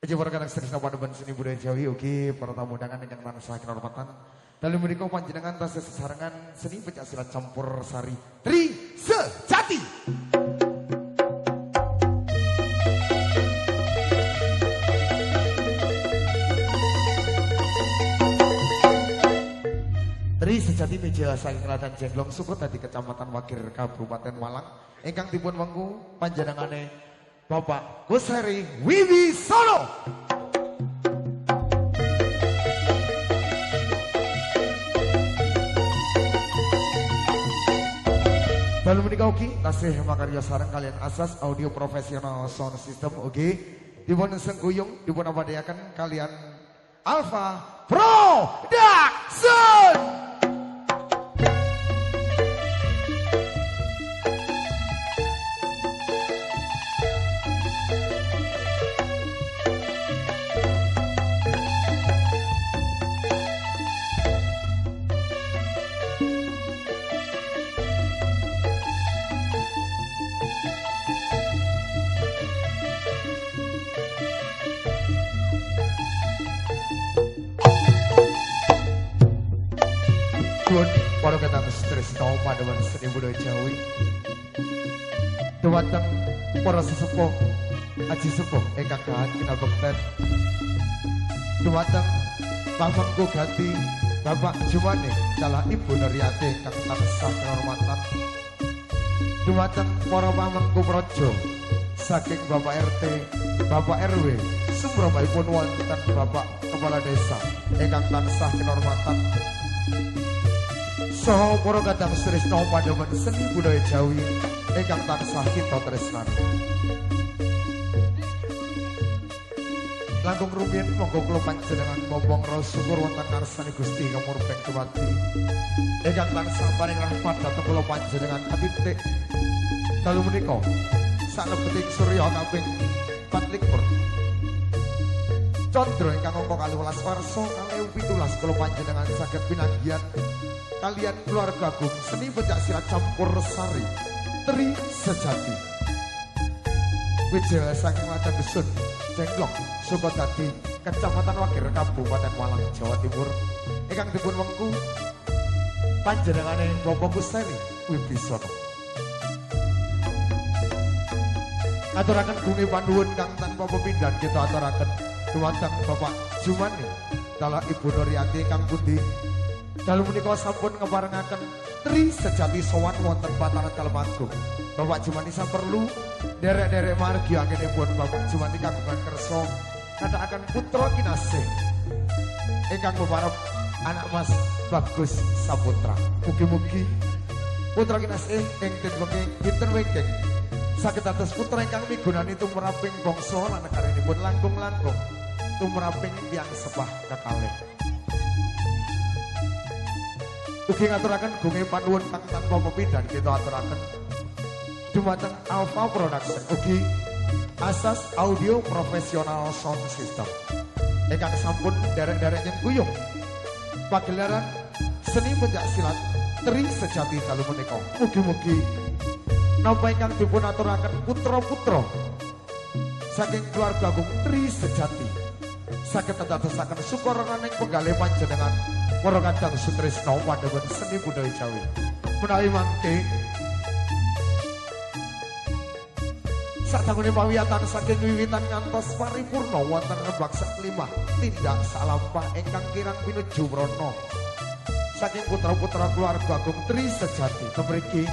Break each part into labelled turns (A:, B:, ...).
A: Aja para kanak seni padeban seni budaya Jawi ugi para tamu undangan ingkang tansah kinurmatan. Dalam menika panjenengan tasih sesarengan seni pencak silat campur sari Tri Sejati. Tri Sejati meja saking Ladan Jenglong Sukut di Kecamatan Wagir Kabupaten Malang ingkang dipun wengku panjenengane Bapak Kuseri Wibisono. Dalam menika ugi tasih makarya sareng kalian asas audio profesional sound system ugi dipun sengguyung dipun abadiaken kalian Alpha Production. Para kata Tresno padewan seni budaya Jawi dumateng para sesepuh aji sepuh ingkang kahat kinabekten dumateng pamangku gati Bapak Jumane salah Ibu Nuryati ingkang tansah kehormatan dumateng para pamangku praja saking Bapak RT Bapak RW sumrambahipun wonten Bapak Kepala Desa ingkang tansah kehormatan saha para kadang tresna padewan seni budaya Jawi ingkang tansah kita tresnani. Langkung rumiyin monggo kula panjenengan mombong rasa syukur wonten ngarsane Gusti Kamurpeng Duwati ingkang tansah paring rahmat dhateng kula panjenengan katitik dalu menika salebeting surya kaping 24 Candra ingkang angka 12 warsa kalih 17 kula panjenengan saged pinanggihan kalian keluarga agung seni pencak silat campur sari Tri Sejati Wijaya saking Ladan Dusun Jenglong Sukotadi Kecamatan Wagir Kabupaten Malang Jawa Timur ingkang dipun wengku panjenengane Bapak Kuseri Wibisono. Aturaken gunge panuwun kang tanpa pepindhan kita aturaken dumateng Bapak Jumani dalah Ibu Nuryati kang pundi dalu menika sampun ngeparengaken Tri Sejati sowan wonten Pataran Kalemagung. Bapak Jumani saperlu derek-derek margi anggenipun Bapak Jumani kagungan kersa ngatakaken putra kinasih ingkang peparep anak Mas Bagus Saputra. Mugi-mugi putra kinasih ing dinten wingking saged dados putra ingkang migunani tumraping bangsa lan nagaranipun langkung-langkung tumraping tiyang sepah kekalih. Ugi ngaturaken gunge panuwun kang tanpa pepindhan kita aturaken dumateng Alpha Production ugi asas audio profesional sound system ingkang sampun derek-derek nyengkuyung pagelaran seni pencak silat Tri Sejati dalu menika. Mugi-mugi napa ingkang dipun aturaken putra-putra saking keluarga agung Tri Sejati saged dadosaken sukaraning penggalih panjenengan para kadang sutresna padewan seni budaya Jawi. Menawi mangke sadangune pawiyatan saking wiwitan ngantos paripurna wonten rembag saklimah tindak salampah ingkang kirang pinuju mrana saking putra-putra keluarga agung Tri Sejati temriki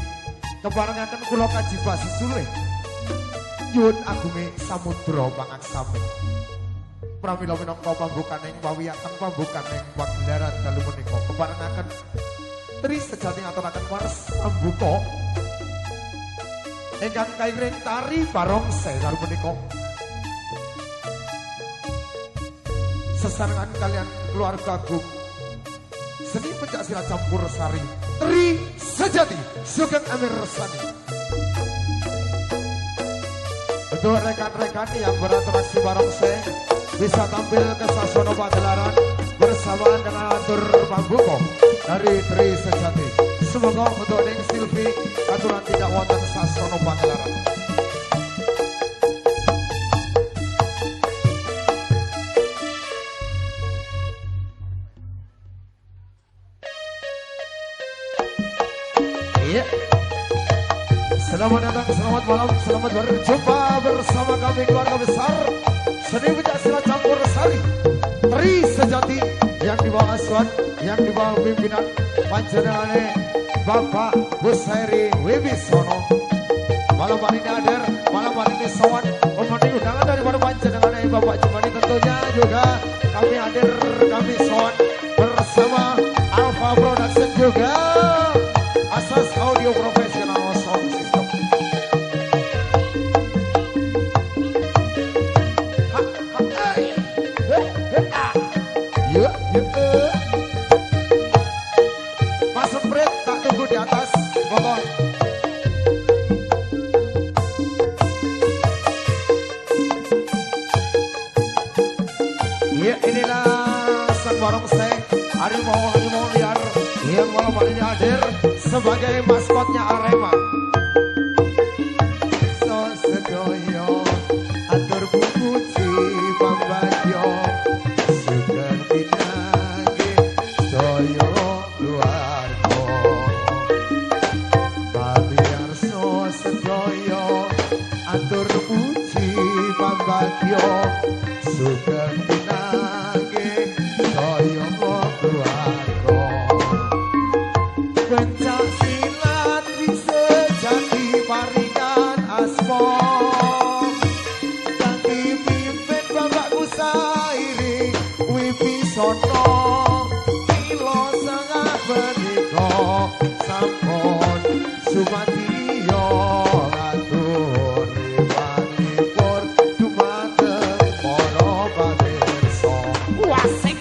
A: keparengaken kula kaji basisule nyuwun agunge samudra pangaksami pramila minangka pambukaning pawiyatan pambukaning pagelaran dalu menika keparengaken Tri Sejati ngaturaken wares pambuka ingkang kairing tari barongsai dalu menika sesarengan kalian keluarga agung seni pencak silat campur sari Tri Sejati Sugeng Amir Resani. Untuk rekan-rekan yang berinteraksi barongsai bisa tampil ke sasono pagelaran bersamaan dengan atur pambuka dari Tri Sejati. Semoga untuk Ning Silvi aturan tidak wonten sasono pagelaran. Selamat datang, selamat malam, selamat berjumpa bersama kami keluarga besar Seni Pencaksilat Campur Sari Tri Sejati yang dibawa asuhan, yang dibawa pimpinan panjenengane Bapak Busairi Wibisono. Malam hari ini hadir, malam hari ini sowan memenuhi undangan daripada panjenengane Bapak Jumani. Tentunya juga kami hadir, kami sowan bersama Alpha Production juga Asas Audio Profesional Sound System. Mas Semprit tak tunggu di atas, pokok. Ya inilah sang barongsai harimau liar yang malam hari ini hadir sebagai maskotnya Arema. So sedoyo atur puji pambagyo sugeng pinanggih sedaya keluarga. Pabiar so sedoyo atur puji pambagyo sugeng pinanggih sedaya keluarga. Pencaksilat bisa jadi paringan aspal yang dipimpin Bapak Busairi Wibisono. Milo sangat menika sampun sumadiyo ngatur riwanipun dumateng para pamirsa. Wasik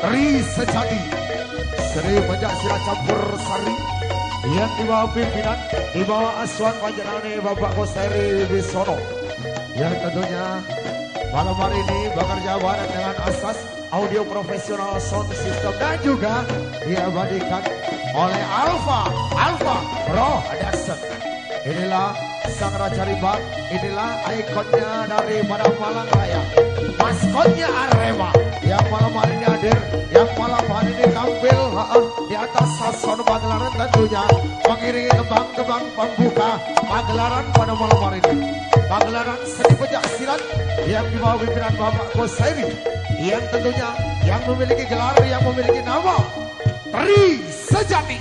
A: Tri Sejati Seni Pencaksilat Campur Sari yang dibawa pimpinan, dibawa asuhan panjenengane Bapak Busairi Wibisono yang tentunya malam hari ini bekerja bareng dengan Asas Audio Profesional Sound System dan juga diabadikan oleh Alpha Production. Inilah sang Raja Rimba, inilah ikonnya daripada Malang Raya, maskotnya Arema yang malam hari ini hadir, yang malam hari ini tampil di atas sason pagelaran, tentunya mengiringi kembang-kembang pembuka pagelaran pada malam hari ini. Pagelaran Seni Pencaksilat yang dibawa pimpinan Bapak Busairi yang tentunya yang memiliki gelar, yang memiliki nama Tri Sejati.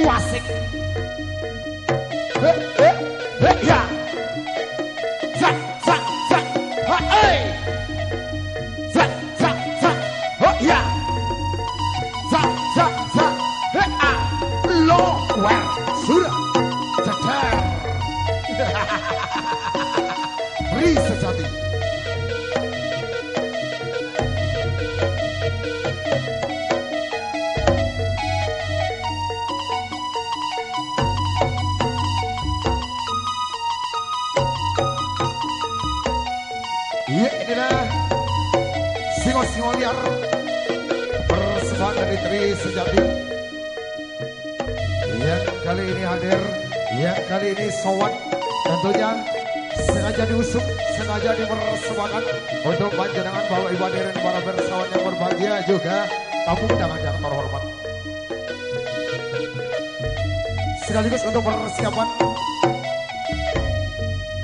A: Wasik. Ya. Zak zak zak. Ha Zak zak zak. Oh ya. Zak zak zak. Lo wer surah. Cecer. Ri sejati. Iya, inilah singo-singo liar persembahan dari Tri Sejati yang kali ini hadir, yang kali ini sowan, tentunya sengaja diusung, sengaja dipersembahkan untuk panjenengan Bapak Ibu hadirin para bersawan yang berbahagia, juga tamu undangan yang terhormat. Sekaligus untuk persiapan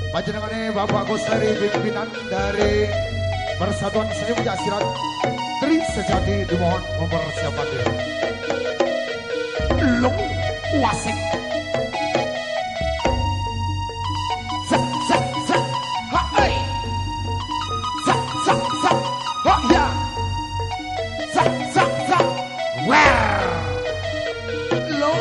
A: panjenengan Bapak Gosari, pimpinan dari Persatuan Seni Pencak Tri Sejati, dimohon mempersiapkan diri. Long Wasik. Zak zak zak. Hai. Zak zak zak. Oh ya. Zak zak zak. Wow. Lo.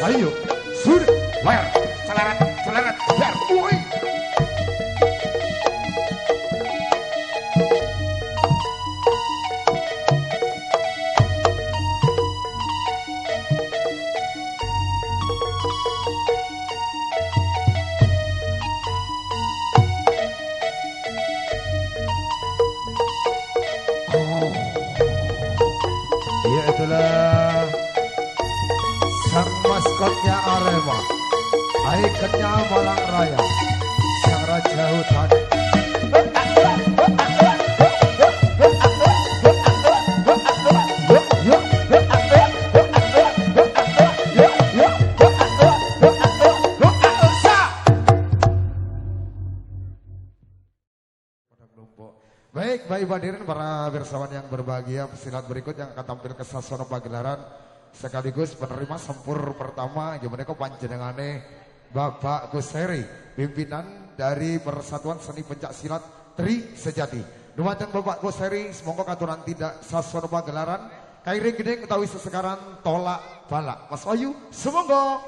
A: Ayo, sur, wer, celeret, celeret, wer, woi. Sang maskotnya Arema, ikonnya Malang Raya, sang raja hutan. Baik, Baik hadirin para wirsawan yang berbahagia, silat berikut yang akan tampil ke Sasono Pagelaran sekaligus penerima sempur pertama gimana kok panjenengane Bapak Kuseri, pimpinan dari Persatuan Seni Pencak Silat Tri Sejati. Dumateng Bapak Kuseri, semoga katuran tidak Sasono Pagelaran kairing gede utawi sesekaran tolak balak. Mas Ayu, semoga.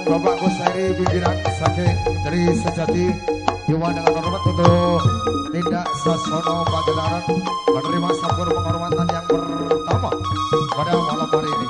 A: Bapak Kuseri pimpinan saking dari Sejati Dewa dengan hormat untuk tindak Sasono Pagelaran menerima sambur penghormatan yang pertama pada malam hari ini.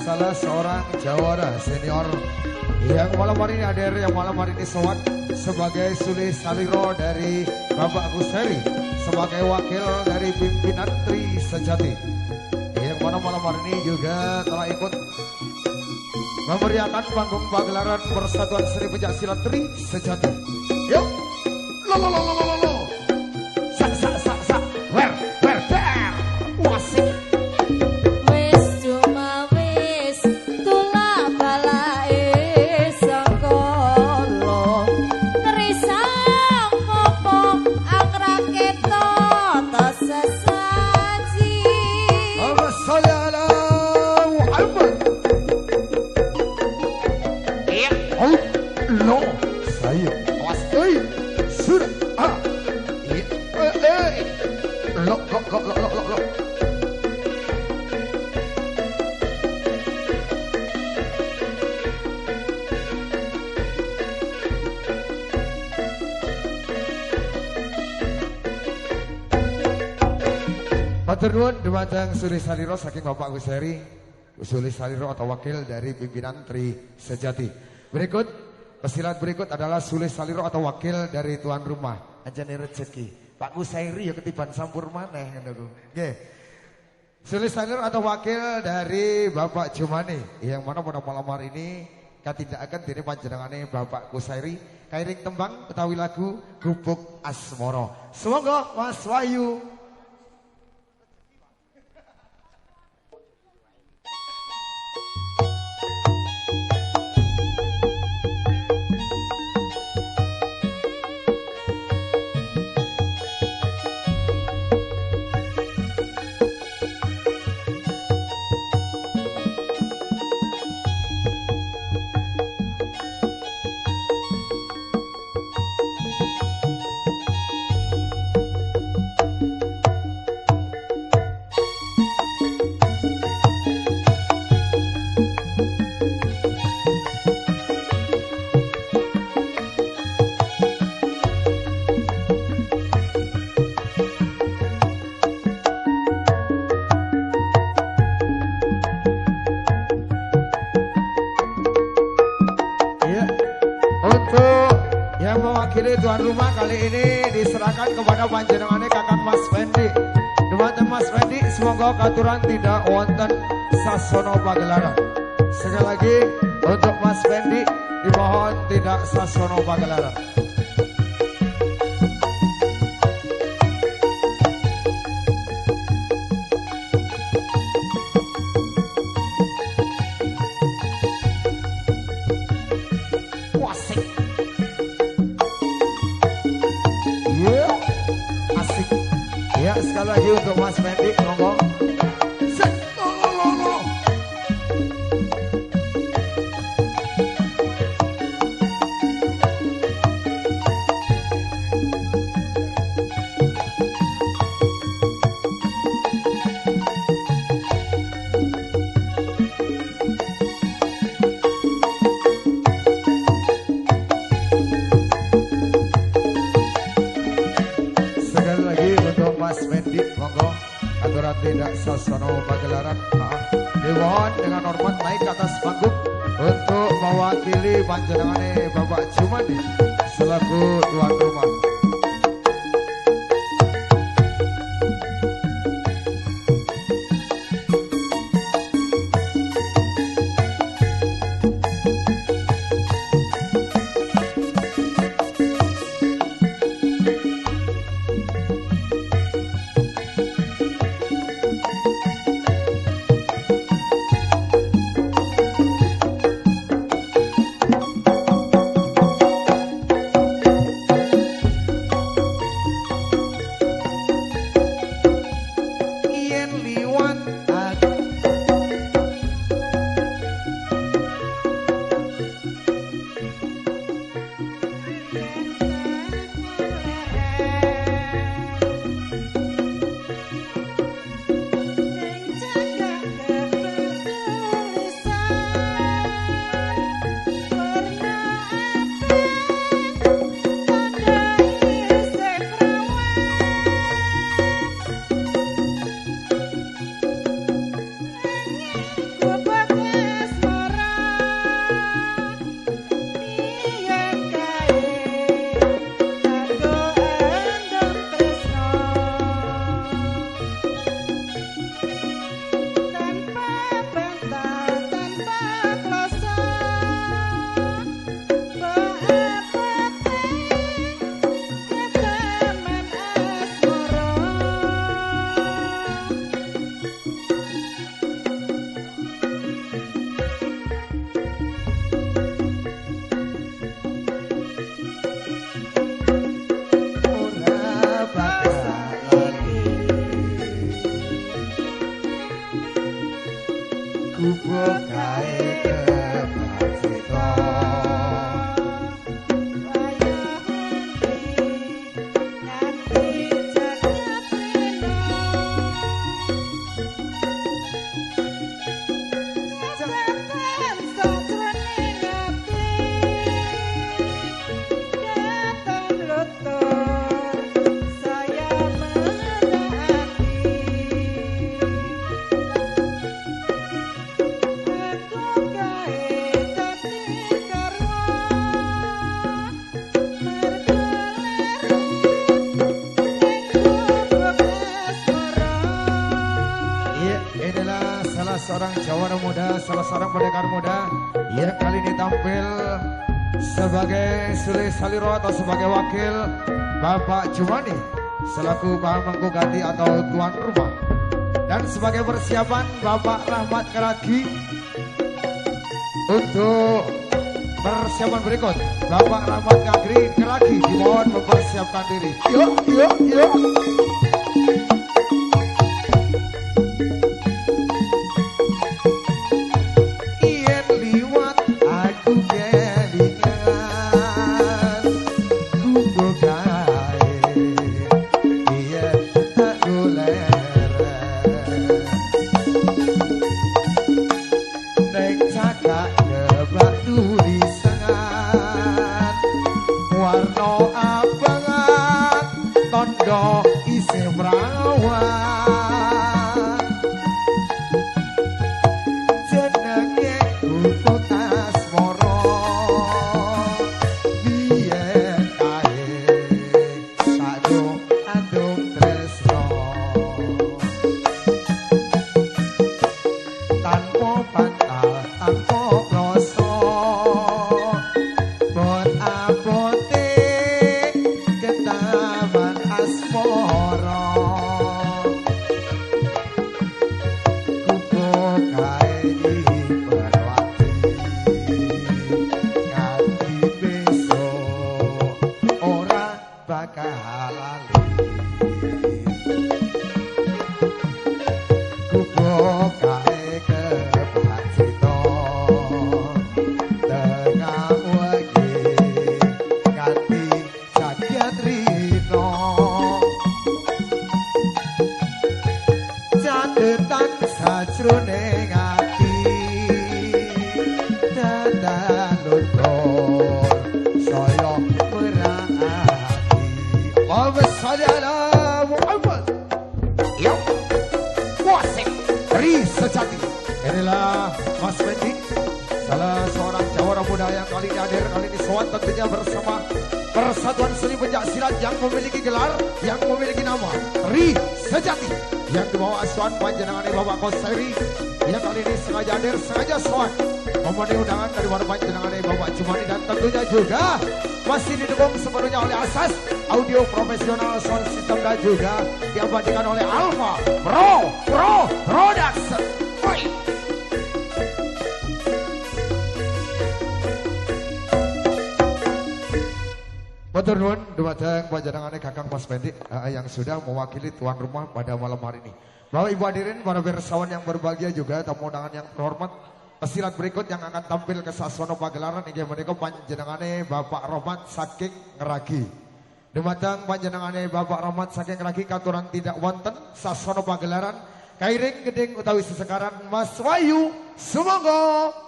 A: Salah seorang jawara senior yang malam hari ini hadir, yang malam hari ini sowan sebagai Sule Saliro dari Bapak Kuseri sebagai wakil dari pimpinan Tri Sejati, yang mana malam hari ini juga telah ikut memeriahkan panggung pagelaran Persatuan Seni Pencak Silat Tri Sejati. Yuk, lo lo lo lo lo lo, sak sak sak sak, wer wer wer, wasik.
B: Wis cuma wis tula balae sakala risang popo angrak keto tas sesaji.
A: Allahumma sholli ala Muhammad. Oh, lo, saya, awas, sudah, lo, lo. Matur nuwun dumateng Suri Saliro saking Bapak Guseri, Suri Saliro atau wakil dari pimpinan Tri Sejati. Berikut pesilat berikut adalah Sulis Saliro atau wakil dari tuan rumah Anjani Rezeki. Pak Gusairi ya ketiban sampur maneh ngono. Nggih. Sulis Saliro atau wakil dari Bapak Jumani yang mana pada malam hari ini katindakan dene panjenengane Bapak Gusairi kairing tembang utawi lagu Gubuk Asmoro. Semoga Mas Wahyu tuan rumah kali ini diserahkan kepada panjenengannya Kakang Mas Fendi. Dumateng Mas Fendi, semoga katuran tidak wonten sasono pagelaran. Sekali lagi untuk Mas Fendi dimohon tidak sasono pagelaran. Sekali lagi untuk Mas Fendi, monggo. Mas Fendi, monggo aturan tidak sasono pagelaran. Dimohon dengan hormat naik ke atas panggung untuk mewakili panjenengane Bapak Jumadi selaku tuan rumah. salah seorang pendekar muda yang kali ini tampil sebagai Sule Saliro atau sebagai wakil Bapak Jumani selaku pamangku ganti atau tuan rumah. Dan sebagai persiapan Bapak Rahmat Keragi untuk persiapan berikut, Bapak Rahmat Keragi dimohon mempersiapkan diri. Yuk, yuk, yuk. Inilah Mas Fendi, salah seorang jawara muda yang kali ini hadir, kali ini sowan tentunya bersama Persatuan Seni Pencak Silat yang memiliki gelar, yang memiliki nama Tri Sejati, yang dibawa asuhan panjenengan Bapak Koseri, yang kali ini sengaja hadir, sengaja sowan memenuhi undangan dari panjenengan Bapak Jumani, dan tentunya juga masih didukung sepenuhnya oleh Asas Audio Profesional Sound System dan juga diabadikan oleh Alpha Pro Production. Matur nuwun dumateng panjenengane Kakang Mas Fendi yang sudah mewakili tuan rumah pada malam hari ini. Bapak Ibu hadirin, para pirsawan yang berbahagia juga tamu undangan yang terhormat. Pesilat berikut yang akan tampil ke Sasono Pagelaran inggih menika panjenengane Bapak Rahmat saking Ngeragi. Dumateng panjenengane Bapak Rahmat saking Ngeragi katuran tidak wonten Sasono Pagelaran kairing gedeng utawi sesekaran Mas Wayu sumangga.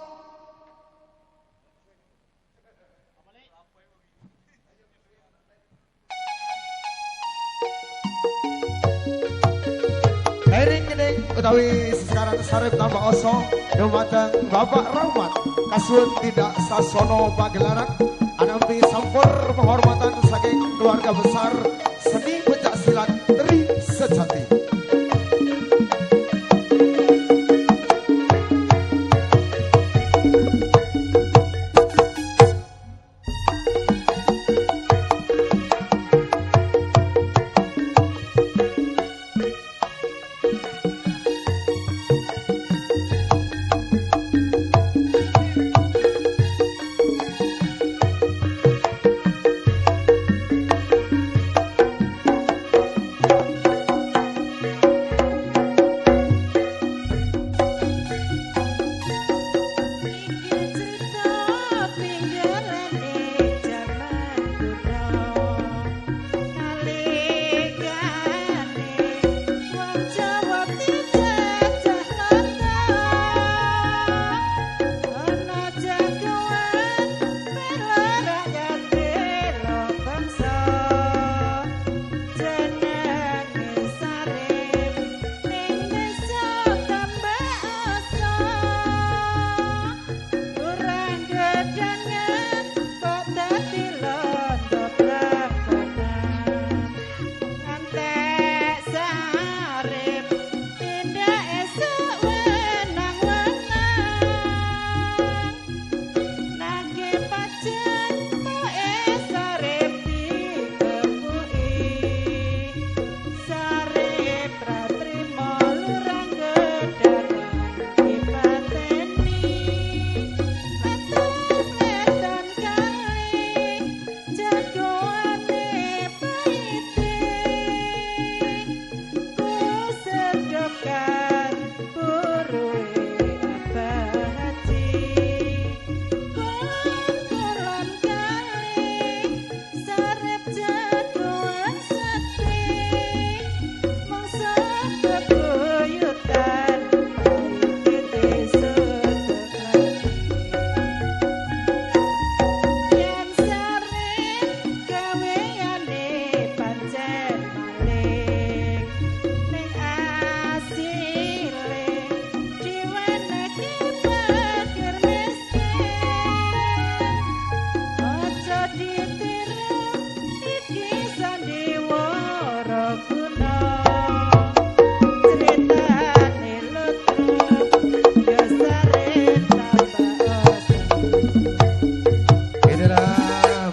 A: Kairing gedeng utawi sekarang sarep tambah oso dumateng Bapak Rahmat kasuhun tidak Sasono Pagelaran anampi sampur penghormatan saking keluarga besar seni pencak silat Tri Sejati.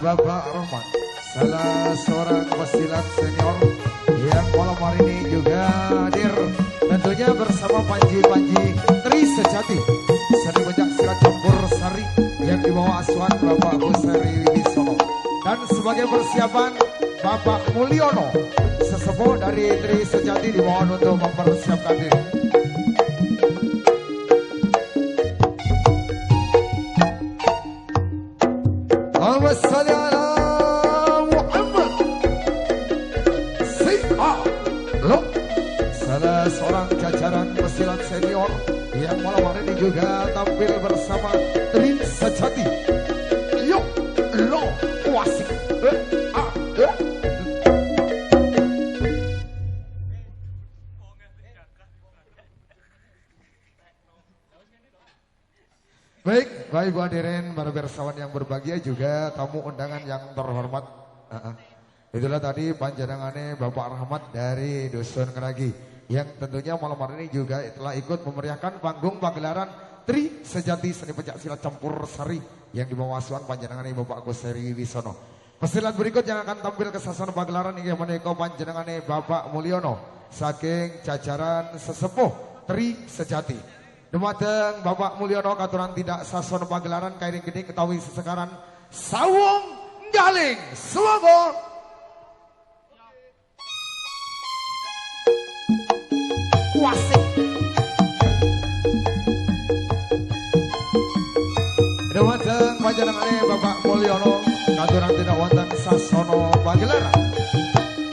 A: Bapak Rahmat, salah seorang pesilat senior yang malam hari ini juga hadir tentunya bersama Panji Tri Sejati seni pencak silat campur sari yang dibawa asuhan Bapak Busari Wibisono. Dan sebagai persiapan Bapak Mulyono sesepuh dari Tri Sejati dimohon untuk mempersiapkan diri. Salah seorang jajaran pesilat senior yang malam hari ini juga tampil bersama Tri Sejati. Yuk, lo wasik. Baik, Bapak Ibu hadirin, para bersawan yang berbahagia juga tamu undangan yang terhormat. Itulah tadi panjenengane Bapak Rahmat dari Dusun Ngeragi yang tentunya malam hari ini juga telah ikut memeriahkan panggung pagelaran Tri Sejati seni pencak silat campur sari yang dibawa asuhan panjenengane Bapak Gusari Wisono. Pesilat berikut yang akan tampil ke sasana pagelaran ini menika panjenengane Bapak Mulyono saking jajaran sesepuh Tri Sejati. Dumateng Bapak Mulyono katuran tidak sasana pagelaran kairing gede ketahui sesekaran sawung galing swaga. Wasik. Dumateng panjenengane Bapak Mulyono katuran tidak wonten sasana pagelaran.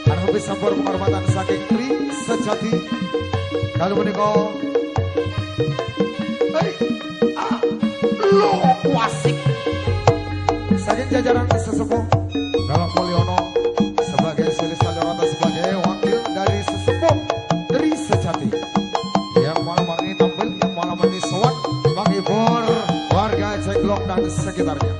A: Harus sampur penghormatan saking Tri Sejati. Kalau menika lo wasik saking jajaran sesepuh Bapak Mulyono sebagai Silisalorata sebagai wakil dari sesepuh Tri Sejati yang malam hari ini tampil, yang malam hari ini sowan menghibur warga Ceglok dan sekitarnya.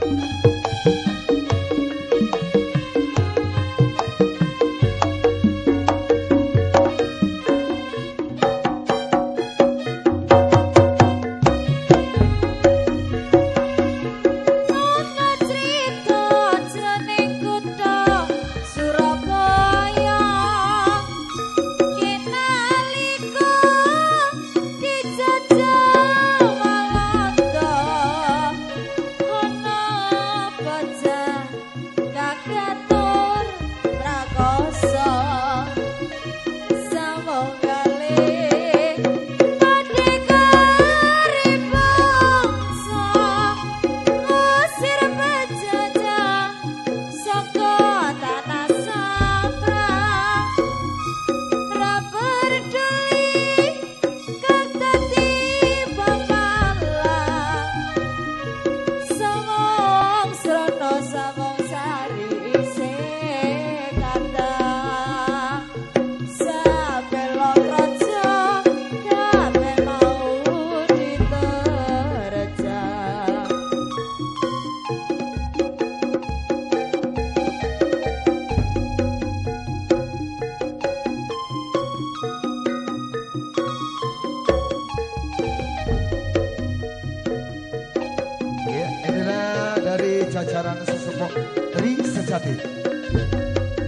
A: Jajaran sesepuh Tri Sejati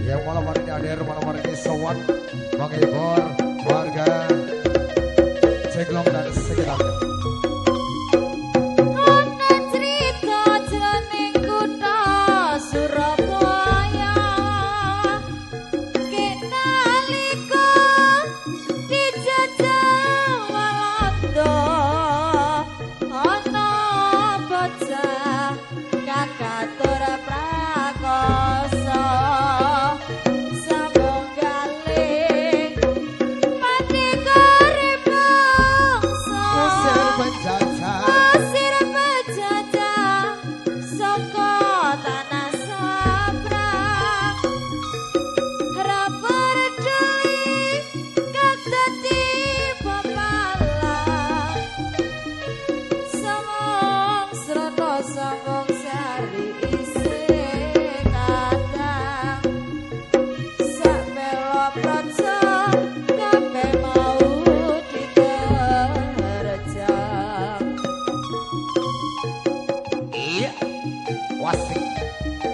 A: yang malam hari ini hadir, malam hari ini sowan menghibur warga Ceglong dan sekitarnya.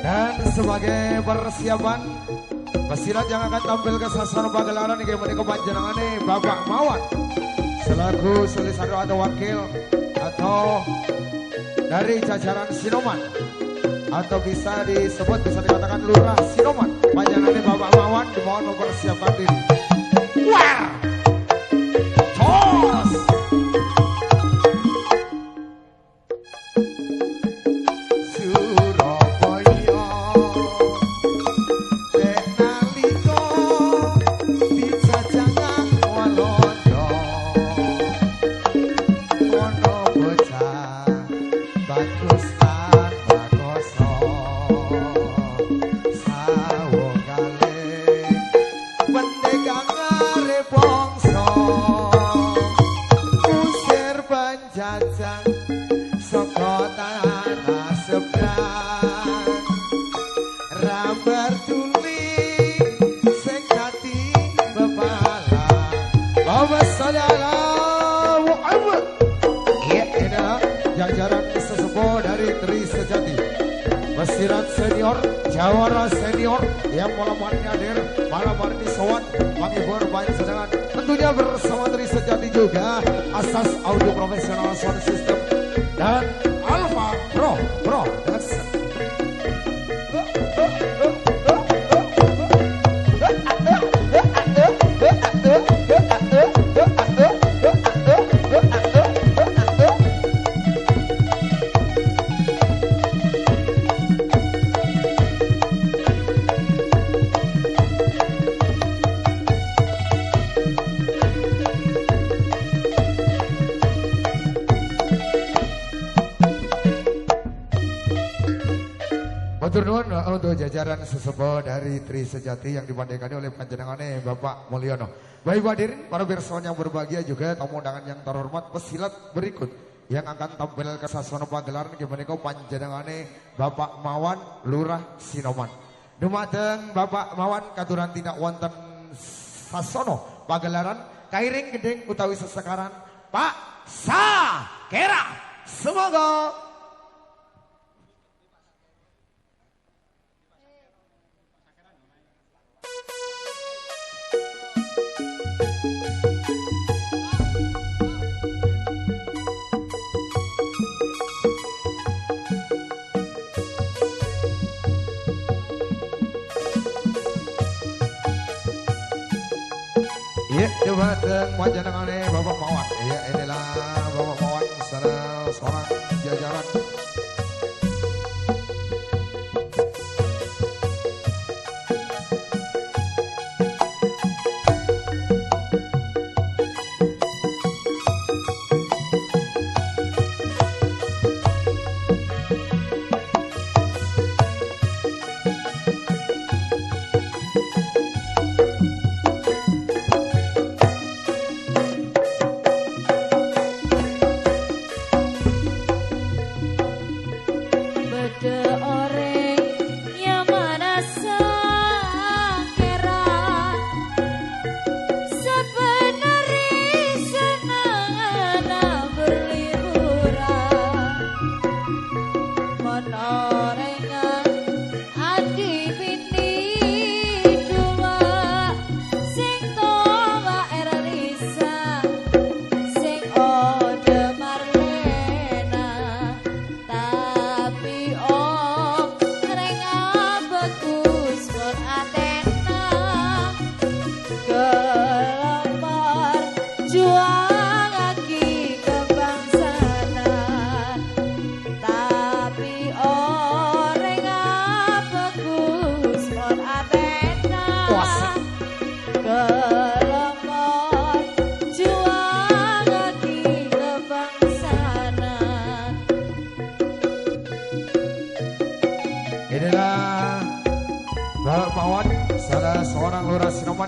A: Dan sebagai persiapan pesilat yang akan tampil ke sasaran pagelaran ini menika panjenengane Bapak Mawan selaku Sulisado atau wakil atau dari jajaran Sinoman atau bisa disebut bisa dikatakan Lurah Sinoman. Panjenengane Bapak Mawan dimohon mempersiapkan diri. Wah! Tos! Pesilat senior, jawara senior yang malam hari hadir, malam hari ini sowan, menghibur panjenengan. Tentunya bersama Tri Sejati juga, asas audio profesional sound system dan Alpha Pro Production. Untuk jajaran sesepuh dari Tri Sejati yang dipandaikan oleh panjenengane Bapak Mulyono. Baik hadirin para pirsawan yang berbahagia juga tamu undangan yang terhormat pesilat berikut yang akan tampil ke sasono pagelaran menika panjenengane Bapak Mawan Lurah Sinoman. Dumateng Bapak Mawan katuran tindak wonten sasono pagelaran kairing gedeng utawi sesekaran Pak Sakera. Semoga dumateng panjenengane Bapak Mawan. Ya inilah Bapak Mawan salah seorang jajaran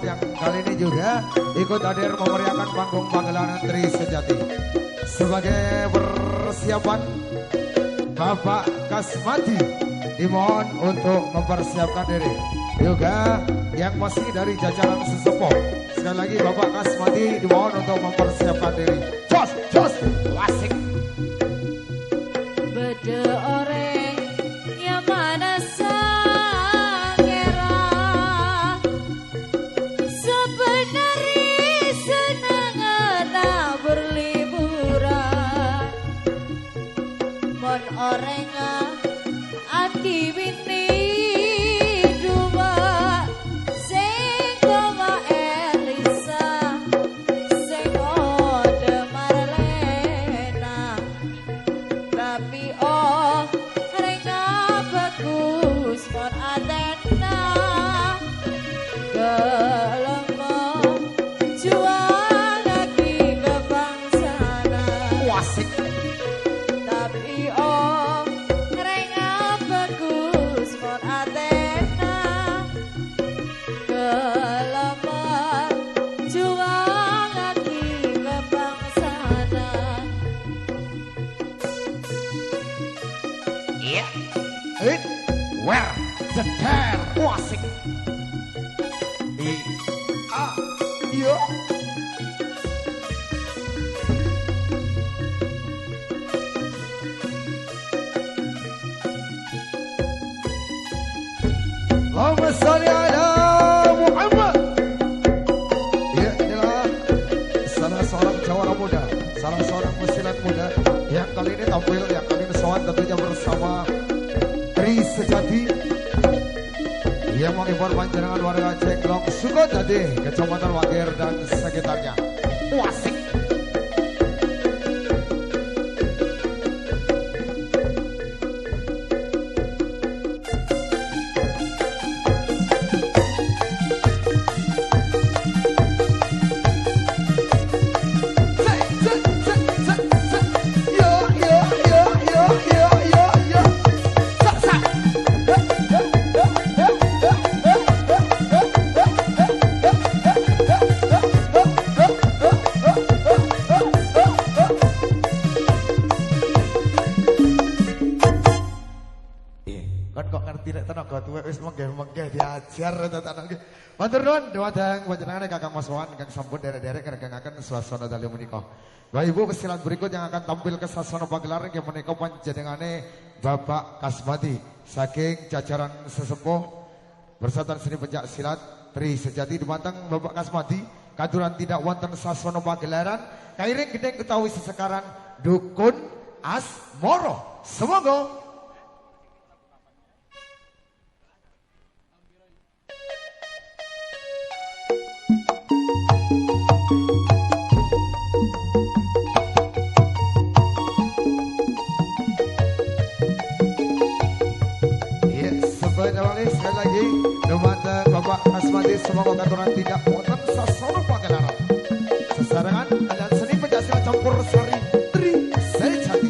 A: yang kali ini juga ikut hadir memeriahkan panggung pagelaran Tri Sejati. Sebagai persiapan Bapak Kasmati dimohon untuk mempersiapkan diri. Juga yang masih dari jajaran sesepuh. Sekali lagi Bapak Kasmati dimohon untuk mempersiapkan diri. Jos, wasik.
B: Bede oreng yang mana renga adi wini dua sing koma Elisa sing ode Marlena tapi oh renga bagus mon Athena gelemo juang lagi kebangsaan
A: Wasik.
B: tapi oh renga bagus mon Athena gelemo juang lagi kebangsaan
A: Iya. It where the dare wasik. Iya. Allahumma sholli ala Muhammad. Ya, inilah salah seorang jawara muda, salah seorang pesilat muda yang kali ini tampil, yang kali ini sowan tentunya bersama Tri Sejati yang menghibur panjenengan warga Cengklong Sukojadi, Kecamatan Wagir dan sekitarnya. Wasik. Kan kok ngerti nek tenaga tuwek wis menggeh-menggeh diajar tenan iki. Matur nuwun dhumateng panjenengane Kakang Mas Wawan ingkang sampun derek-derek ngregengaken swasana dalu menika. Bapak Ibu pesilat berikut yang akan tampil ke sasana pagelaran inggih menika panjenengane Bapak Kasmati saking jajaran sesepuh Persatuan Seni Pencak Silat Tri Sejati dhumateng Bapak Kasmati katuran tidak wonten sasana pagelaran kairing gedhe utawi sesekaran dukun Asmoro. Semoga sekali lagi dhumateng Bapak Kasmati semoga katuran tidak wonten sasana pagelaran sesarengan alian seni pencak campur sari Tri Sejati.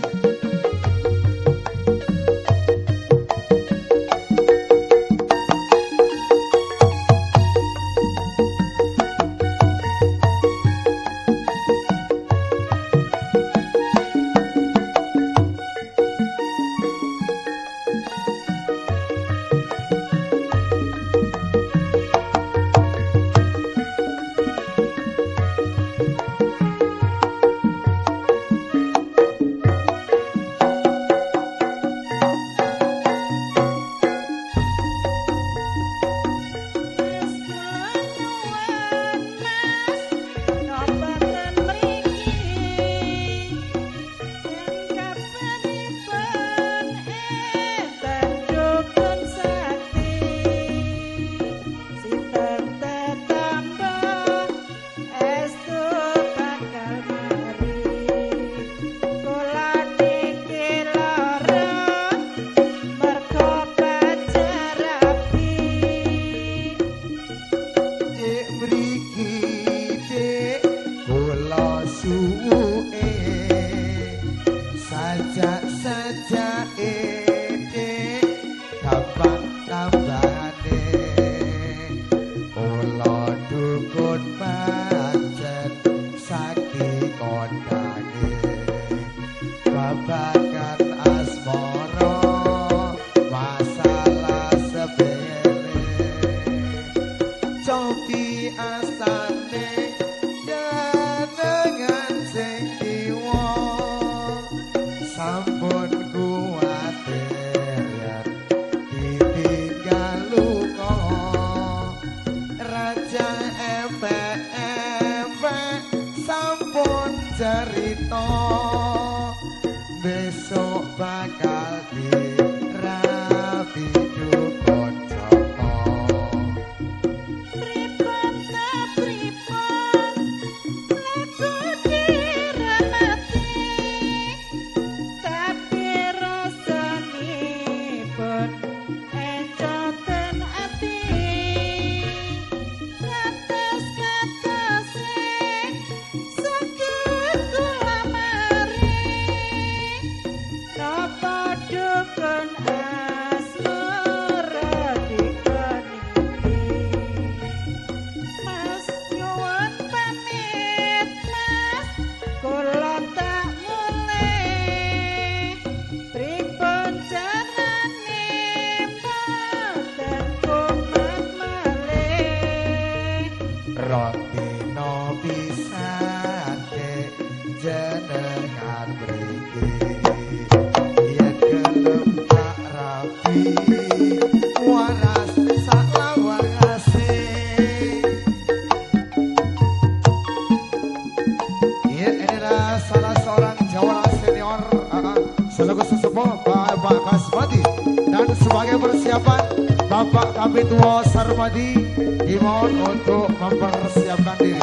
A: Bapak kami tua Sarmadi dimohon untuk mempersiapkan diri.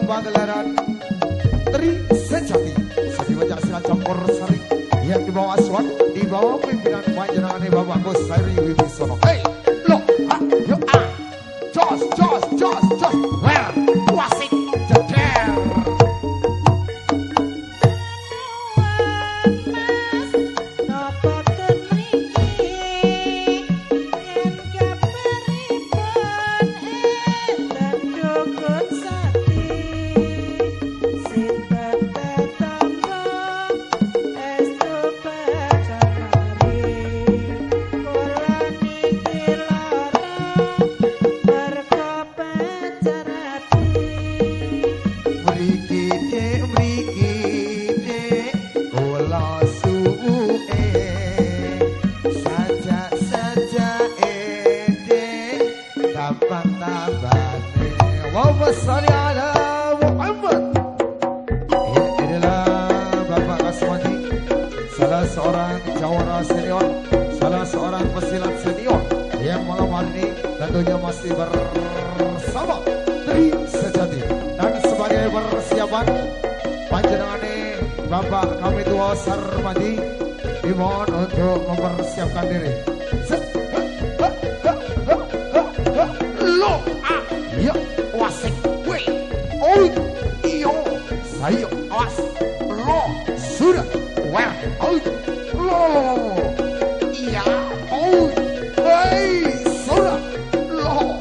A: Pagelaran Tri Sejati Sadi Wajak Silat Campur Sari yang dibawa Aswan di bawah pimpinan panjenengan Bapak Kusari Wibisono. Hey, lo, yo, jos, well, wasik, jejer. Salah seorang jawara senior, salah seorang pesilat senior yang malam hari ini tentunya masih bersama Tri Sejati. Dan sebagai persiapan panjenengan Bapak kami tua Sarmadi dimohon untuk mempersiapkan diri. Lo, iya, wasik, weh, oh, iyo, saya, awas, lo, sudah. Well, oh, lo, iya, oh, hey, sudah, lo.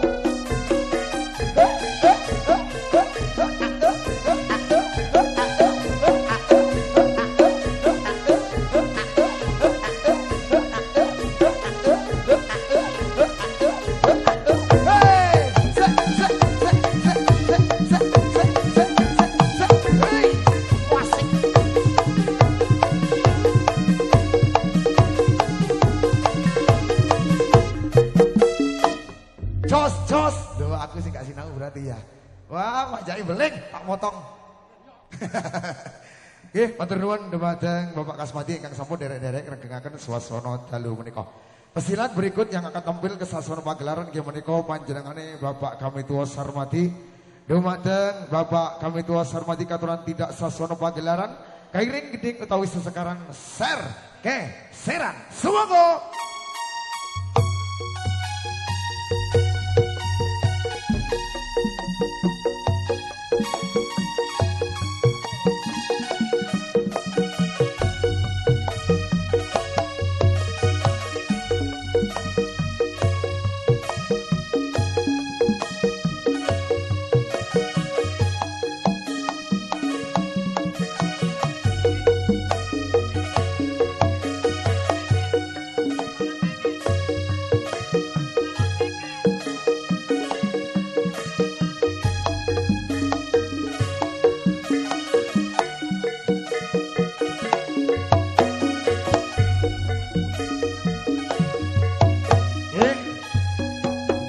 A: aku sih gak sinau berarti ya. Wah, Pak Jai beling, tak motong. Nggih, matur nuwun dumateng Bapak Kasmati ingkang sampun derek-derek ngregengaken swasana dalu menika. Pesilat berikut yang akan tampil ke sasana pagelaran nggih menika panjenengane Bapak kami tuwa sarmati. Dumateng Bapak kami tuwa sarmati katuran tidak sasana pagelaran kairing gede utawi sesekaran ser ke seran. Sumangga.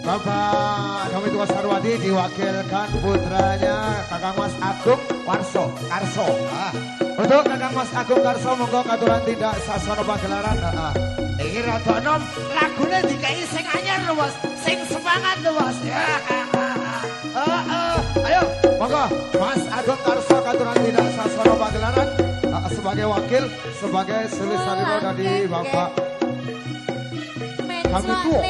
A: Bapak kami tugas Sarwadi diwakilkan putranya Kakang Mas Agung Karso. Untuk Kakang Mas Agung Karso monggo katuran tidak sasana pagelaran. Iki rada enom lagune dikai sing anyar lho Mas, sing semangat lho Mas. Ayo monggo Mas Agung Karso katuran tidak sasana pagelaran sebagai wakil sebagai Sulisaniro dari Bapak kami tuh.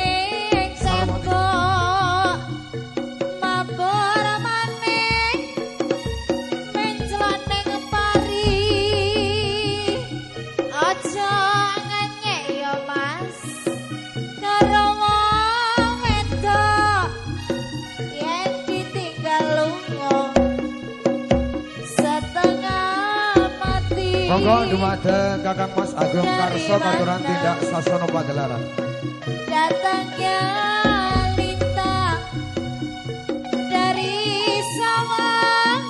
A: Monggo dumateng Kakang Mas Agung Karso katuran tidak sasana pagelaran.
B: Datangnya lintang dari sawah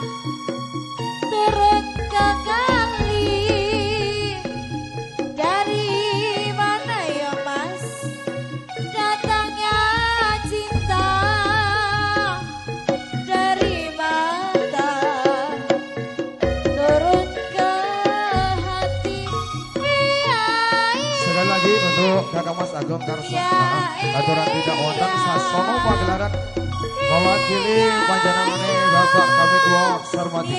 B: turun ke kali. Dari mana ya Mas? Datangnya cinta dari mata turun ke hati.
A: Sekali lagi untuk Kakang Mas Agung Karso katuran tidak wonten sasana pagelaran mewakili panjenengane Bapak kami tuwa sarmati.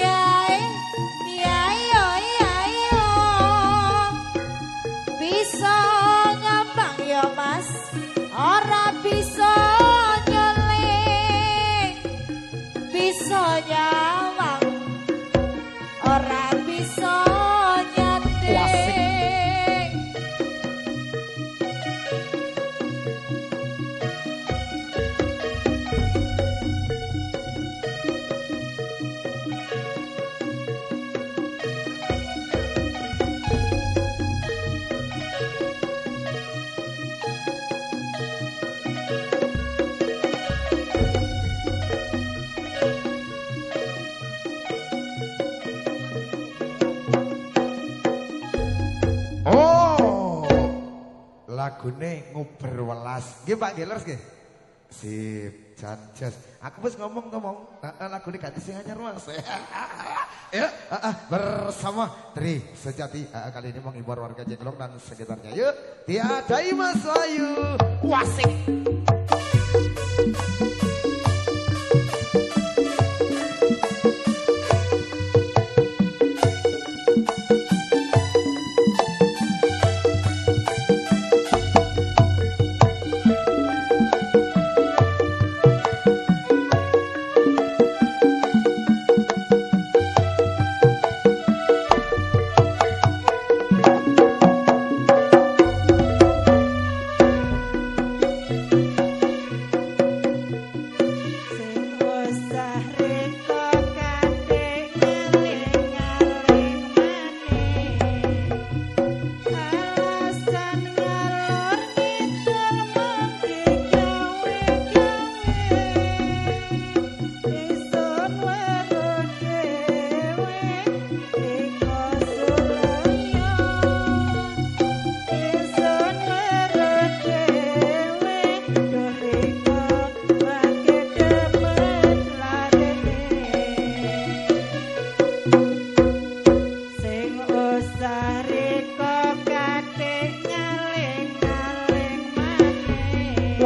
B: Bisa ngambang ya Mas, ora bisa nyeling, bisa nyawang, ora bisa nyanding.
A: Lagune nguber welas. Nggih Pak Gelers nggih. Sip, janjes. Aku wis ngomong-ngomong, lagune ganti sing anyar Mas. Ya, bersama Tri Sejati kali ini menghibur warga Jenglong dan sekitarnya. Yuk, tiadai Mas Ayu. Wasik.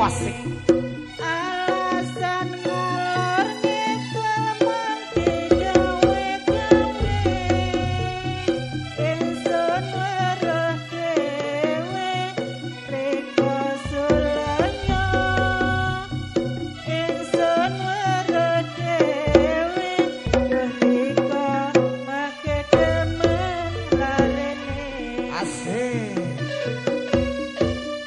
A: Wasik.
B: Alasan ngalor ngidul mangki gawe-gawe ingsun weruh dhewe riko sulanya ingsun weruh dhewe duh riko make demen larene.
A: Asik.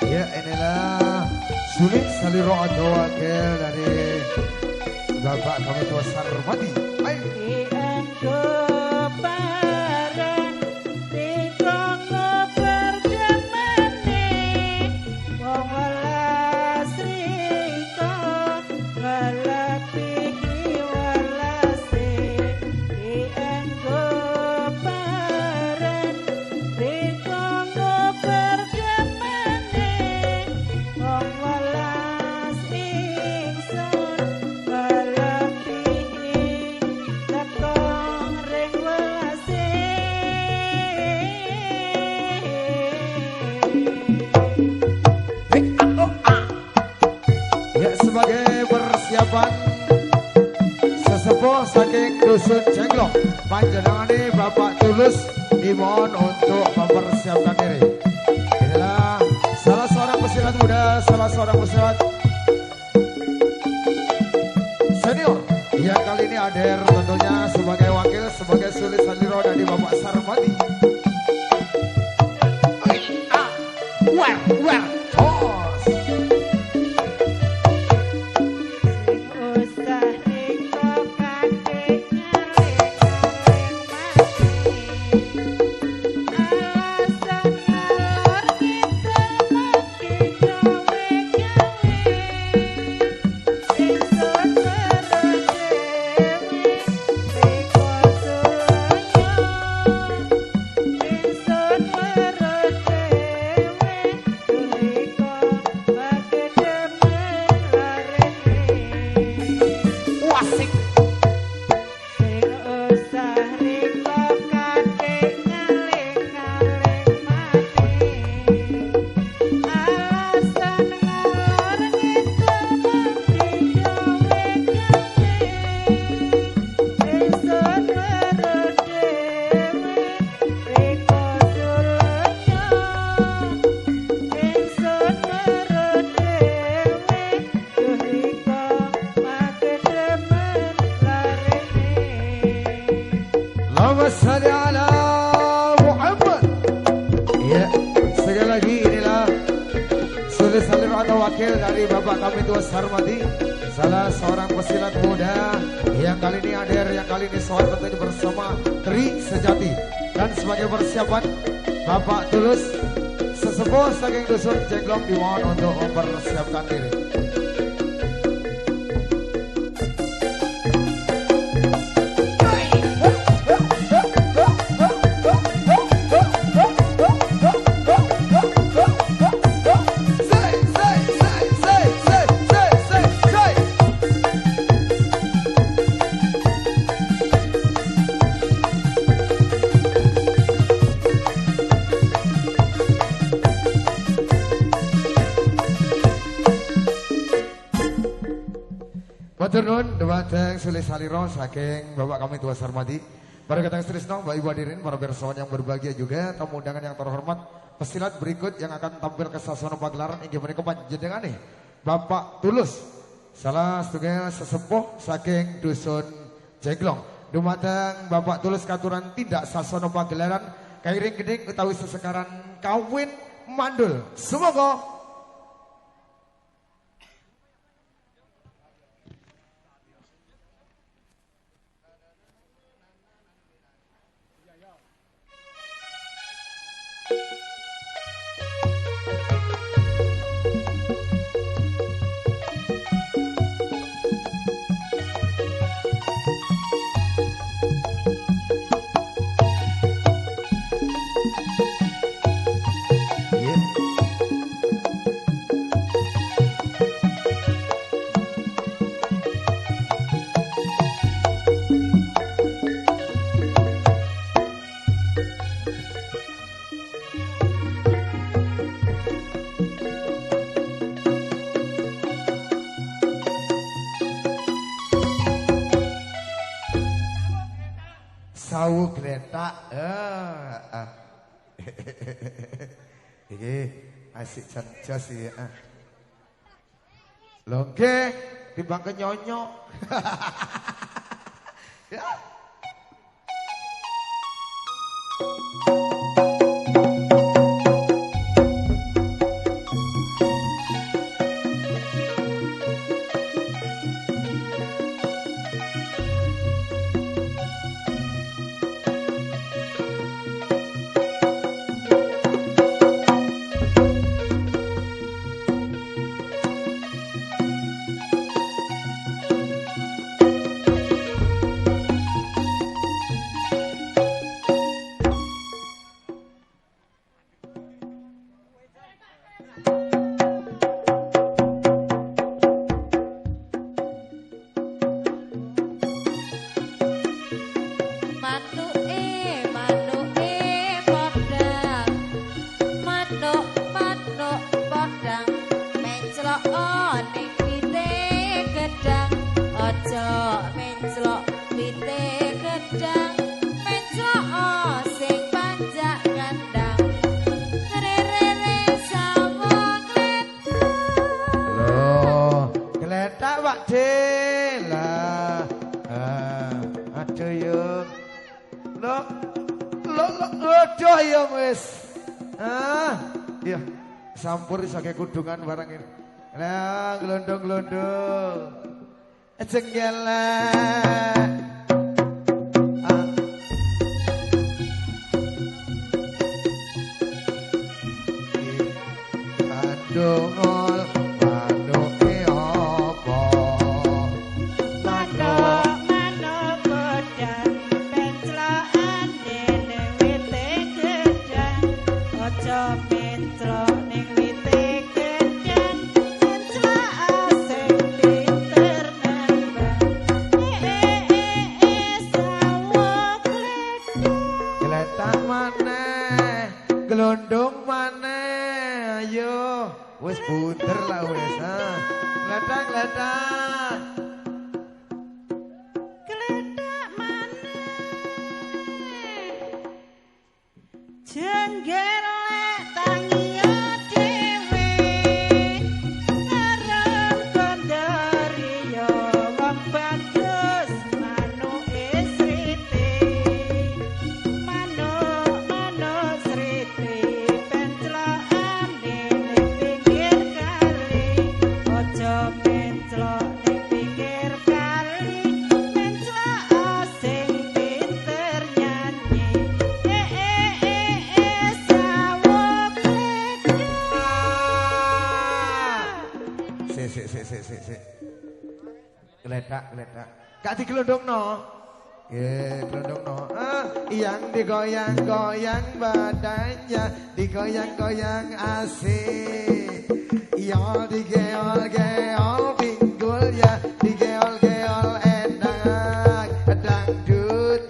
A: Ya inilah Sulit Saliro Ado Wakil dari Bapak kami tua Sarmadi. Ayo.
B: Dienggo bareng dikonggo perjemane wong welas riko ngelebihi welase. Dienggo bareng dikonggo perjemane wong welas ingsun ngelebihi tekong ring welase.
A: Ya sebagai persiapan sesepuh saking dusun Jenglong panjenengane Bapak Tulus dimohon untuk mempersiapkan diri. Inilah salah seorang pesilat muda, salah seorang pesilat senior yang kali ini hadir tentunya sebagai wakil sebagai Sulit Saliro dari Bapak Sarmadi. Where, toss.
B: Sing usah riko kadek ngaleng-ngaleng mati. Alasan ngalor ngidul mangki gawe-gawe ingsun weruh dhewe riko sulanya ingsun weruh dhewe duh riko make demen larene.
A: Wasik.
B: Sing usah riko kadek ngaleng-ngaleng mati. Alasan ngalor ngidul mangki gawe-gawe ingsun weruh dhewe riko sulanya ingsun weruh dhewe duh riko make demen larene.
A: Allahumma salli ala Muhammad. Ya, sekali lagi inilah Sulit Saliro atau wakil dari Bapak kami tua Sarmadi, salah seorang pesilat muda yang kali ini hadir, yang kali ini soal tentunya bersama Tri Sejati. Dan sebagai persiapan Bapak Tulus sesepuh saking dusun Jenglong dimohon untuk mempersiapkan diri. Matur nuwun dhumateng Sulit Saliro saking Bapak kami tua Sarmadi. Para katang Trisno, Mbak Ibu hadirin, para pirsawan yang berbahagia juga, tamu undangan yang terhormat, pesilat berikut yang akan tampil ke Sasana Pagelaran inggih menika panjenengane Bapak Tulus, salah setunggal sesepuh saking dusun Jenglong. Dhumateng Bapak Tulus katuran tidak Sasana Pagelaran kairing geding utawi sesekaran kawin mandul. Semoga sawu gletak. Iki asik jas iki. Lho nggih, timbang kenyonyok. Ya. Sampur isake kudungan barang ini. Nah, glondong-glondong. Jenggelek. Kandungol manuke apa?
B: Manuk godang penclokan dene wite gedang. Aja penclok ning wite gedang. Penclok asing pinter nembang. Sawuk
A: gletak maneh, glondong maneh. Ayo, wis bunder lah wis. Gletak.
B: gledak maneh. Jenggelek tangiyo dhewe. Arep kandhariyo wong bagus manuke sriti. Manuk sriti penclokan ning pinggir kali. Aja penclok ning pinggir kali. Penclok sing pinter nyanyi. Sawuk
A: Sik. Gletak. Gak diglondongno. Glondongno. Yang digoyang-goyang badannya, digoyang-goyang asik. Ya digeol-geol pinggulnya, digeol-geol endang. Dangdut.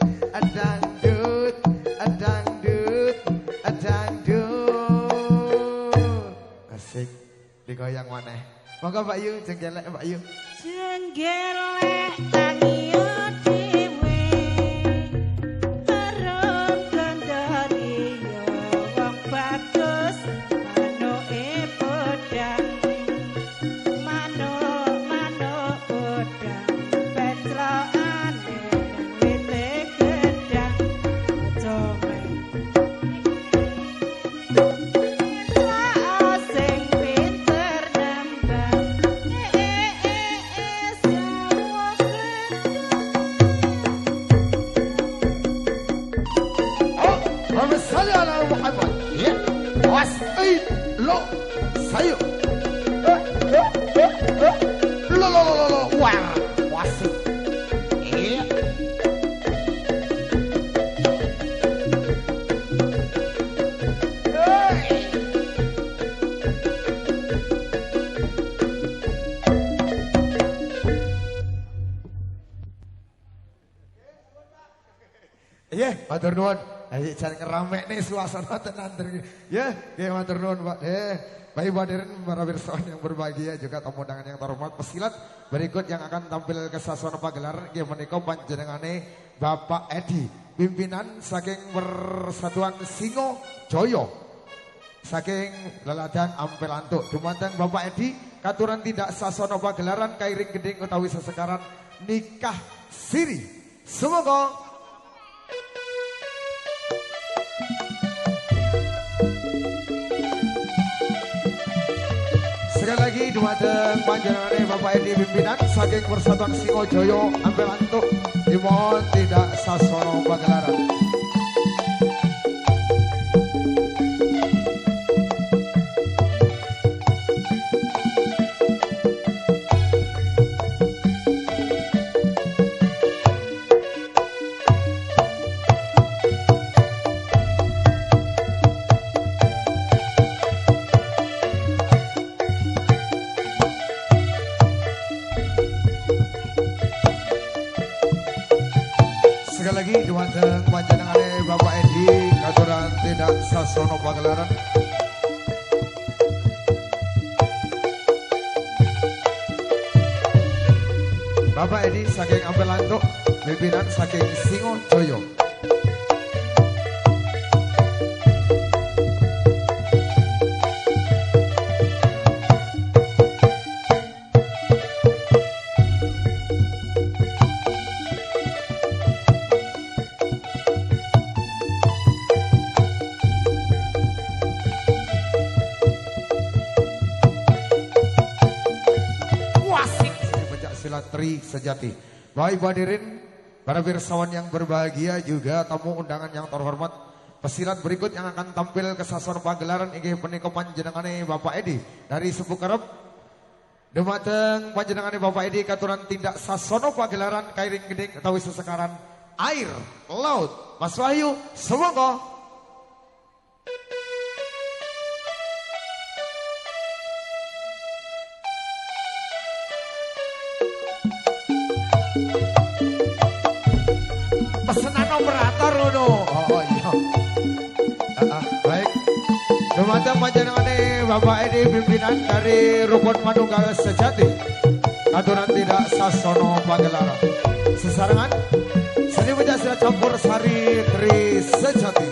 A: Asik. Digoyang maneh. Monggo Mbak Yu, jenggelek Mbak Yu.
B: Jenggelek tangiyo dhewe. Arep kandhariyo wong bagus manuke bodang. Manuk bodang penclokan ning wite gedang. Aja penclok sing pinter nembang.
A: Allahumma shalli ala Muhammad. Ya. Wasai lo sayo. Lo. Wah. Wasi. Iya. Iya, matur nuwun. Ayo jan ngeramek nih suasana tenan. Ya, nggih matur nuwun Pak. Baik Ibu hadirin para pirsa yang berbahagia juga tamu undangan yang terhormat pesilat berikut yang akan tampil ke sasana pagelaran nggih menika panjenengane Bapak Edi pimpinan saking Persatuan Singo Joyo saking Leladan Ampelantuk dumateng Bapak Edi katuran tidak sasono pagelaran kairing geding utawi sesekaran nikah siri. Semoga sekali lagi dumateng panjenengane Bapak Edi pimpinan saking Persatuan Singojoyo Ampelantuk dimohon tidak sasono pagelaran. Sekali lagi dumateng panjenengane Bapak Edi katuran tidak sasono pagelaran. Bapak Edi saking Ampelantuk pimpinan saking Singo Joyo. Tri sejati. Baik hadirin, para pirsawan yang berbahagia juga tamu undangan yang terhormat. Pesilat berikut yang akan tampil ke sason pagelaran inggih punika panjenengane Bapak Edi dari Sepuh Kerep. Dumateng panjenengane Bapak Edi katuran tindak sasono pagelaran kairing geding utawi sesekaran air laut. Mas Wahyu, semoga pesanan operator ngono. Oh iya. Baik. Dumateng panjenengane Bapak Edi pimpinan dari Rukun Manunggal Sejati. Aturan tidak sasono pagelaran. Sesarengan seni pecah silat campur sari Tri Sejati.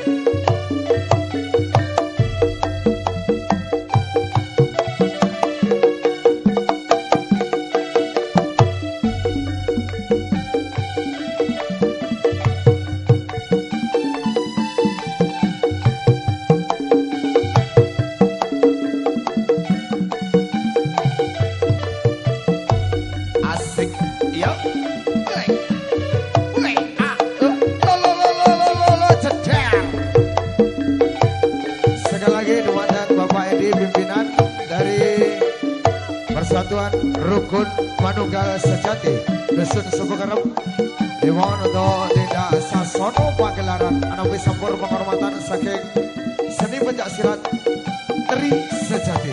A: Persatuan Rukun Manunggal Sejati Dusun Sepuh Kerep dimohon untuk tidak sasono pagelaran anawi sampur penghormatan saking seni pencak silat Tri Sejati.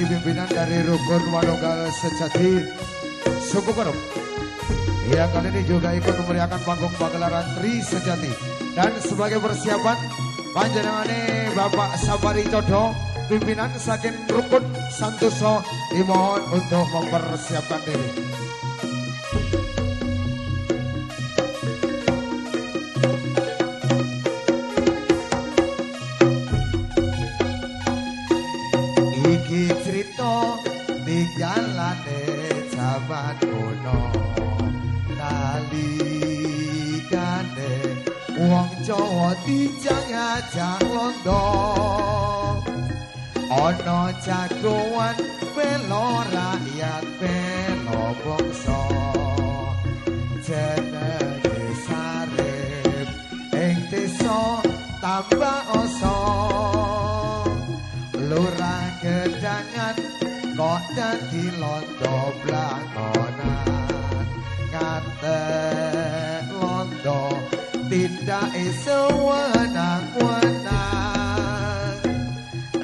A: pimpinan dari Rukun Manunggal Sejati Suku Kerep yang kali ini juga ikut memeriahkan panggung pagelaran Tri Sejati. Dan sebagai persiapan panjenengane Bapak Sabari Codo, pimpinan saking Rukun Santoso, dimohon untuk mempersiapkan diri. Iki cerita di jalane zaman kuno, nalikane wong Jawa dijang-ajang londo, ana jagoan bela rakyat bela bangsa, jenenge Sarip ing desa tambah asa, lurah Gedangan kok dadi londo blangonan, ngantek londo tindake sewenang-wenang,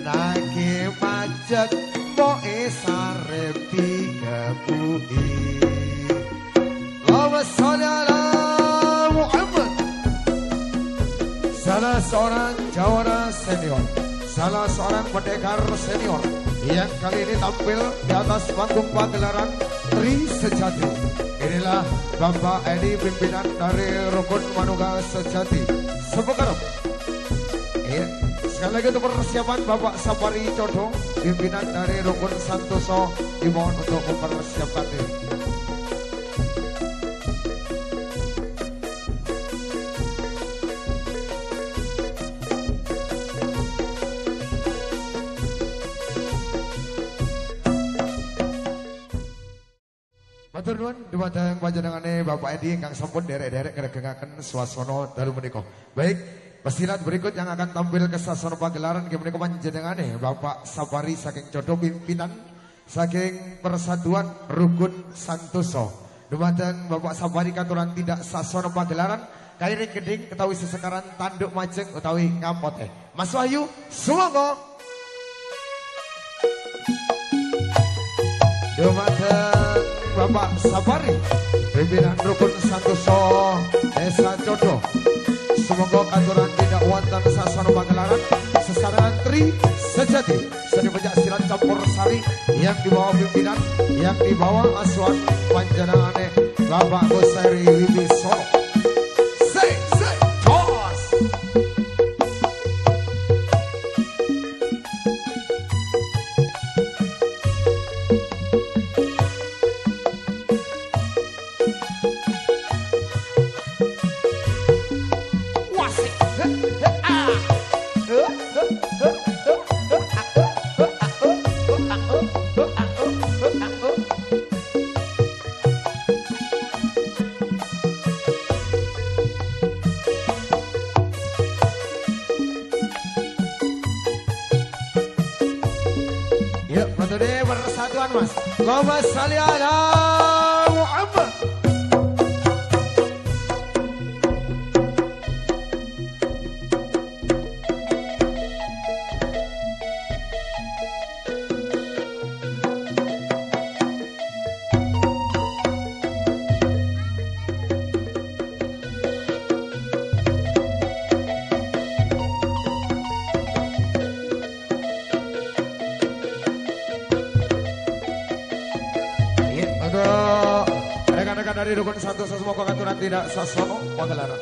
A: nangge macet moke Sarip digebuki. Allahumma sholli ala Muhammad. Salah seorang jawara senior, salah seorang pendekar senior yang kali ini tampil di atas panggung pagelaran Tri Sejati. Inilah Bapak Edi, pimpinan dari Rukun Manunggal Sejati Sepekerep. Sekali lagi untuk persiapan Bapak Sabari Codo, pimpinan dari Rukun Santoso, dimohon untuk mempersiapkan diri. Matur nuwun dumateng panjenengane Bapak Edi ingkang sampun derek-derek ngregengaken swasana dalu menika. Baik, pesilat berikut yang akan tampil ke sasana pagelaran nggih menika panjenengane Bapak Sabari saking Codo, pimpinan saking Persatuan Rukun Santoso. Dumateng Bapak Sabari katuran tidak sasana pagelaran kali ini geding ketawi sesekaran tanduk majeng utawi ngapote. Mas Wahyu, sumangga. Dumateng Bapak Sabari, pimpinan Rukun Santoso Desa Codo, semoga katuran tidak wonten sasana pagelaran sesarengan Tri Sejati seni pencak silat campur sari yang dibawa pimpinan, yang dibawa asuhan panjenengane Bapak Gosari Wibisono. Say, toss. Yuk, metode persatuan Mas. Allahumma sholli ala Muhammad. Rekan-rekan dari Rukun Santoso semoga katuran tidak sasono pagelaran.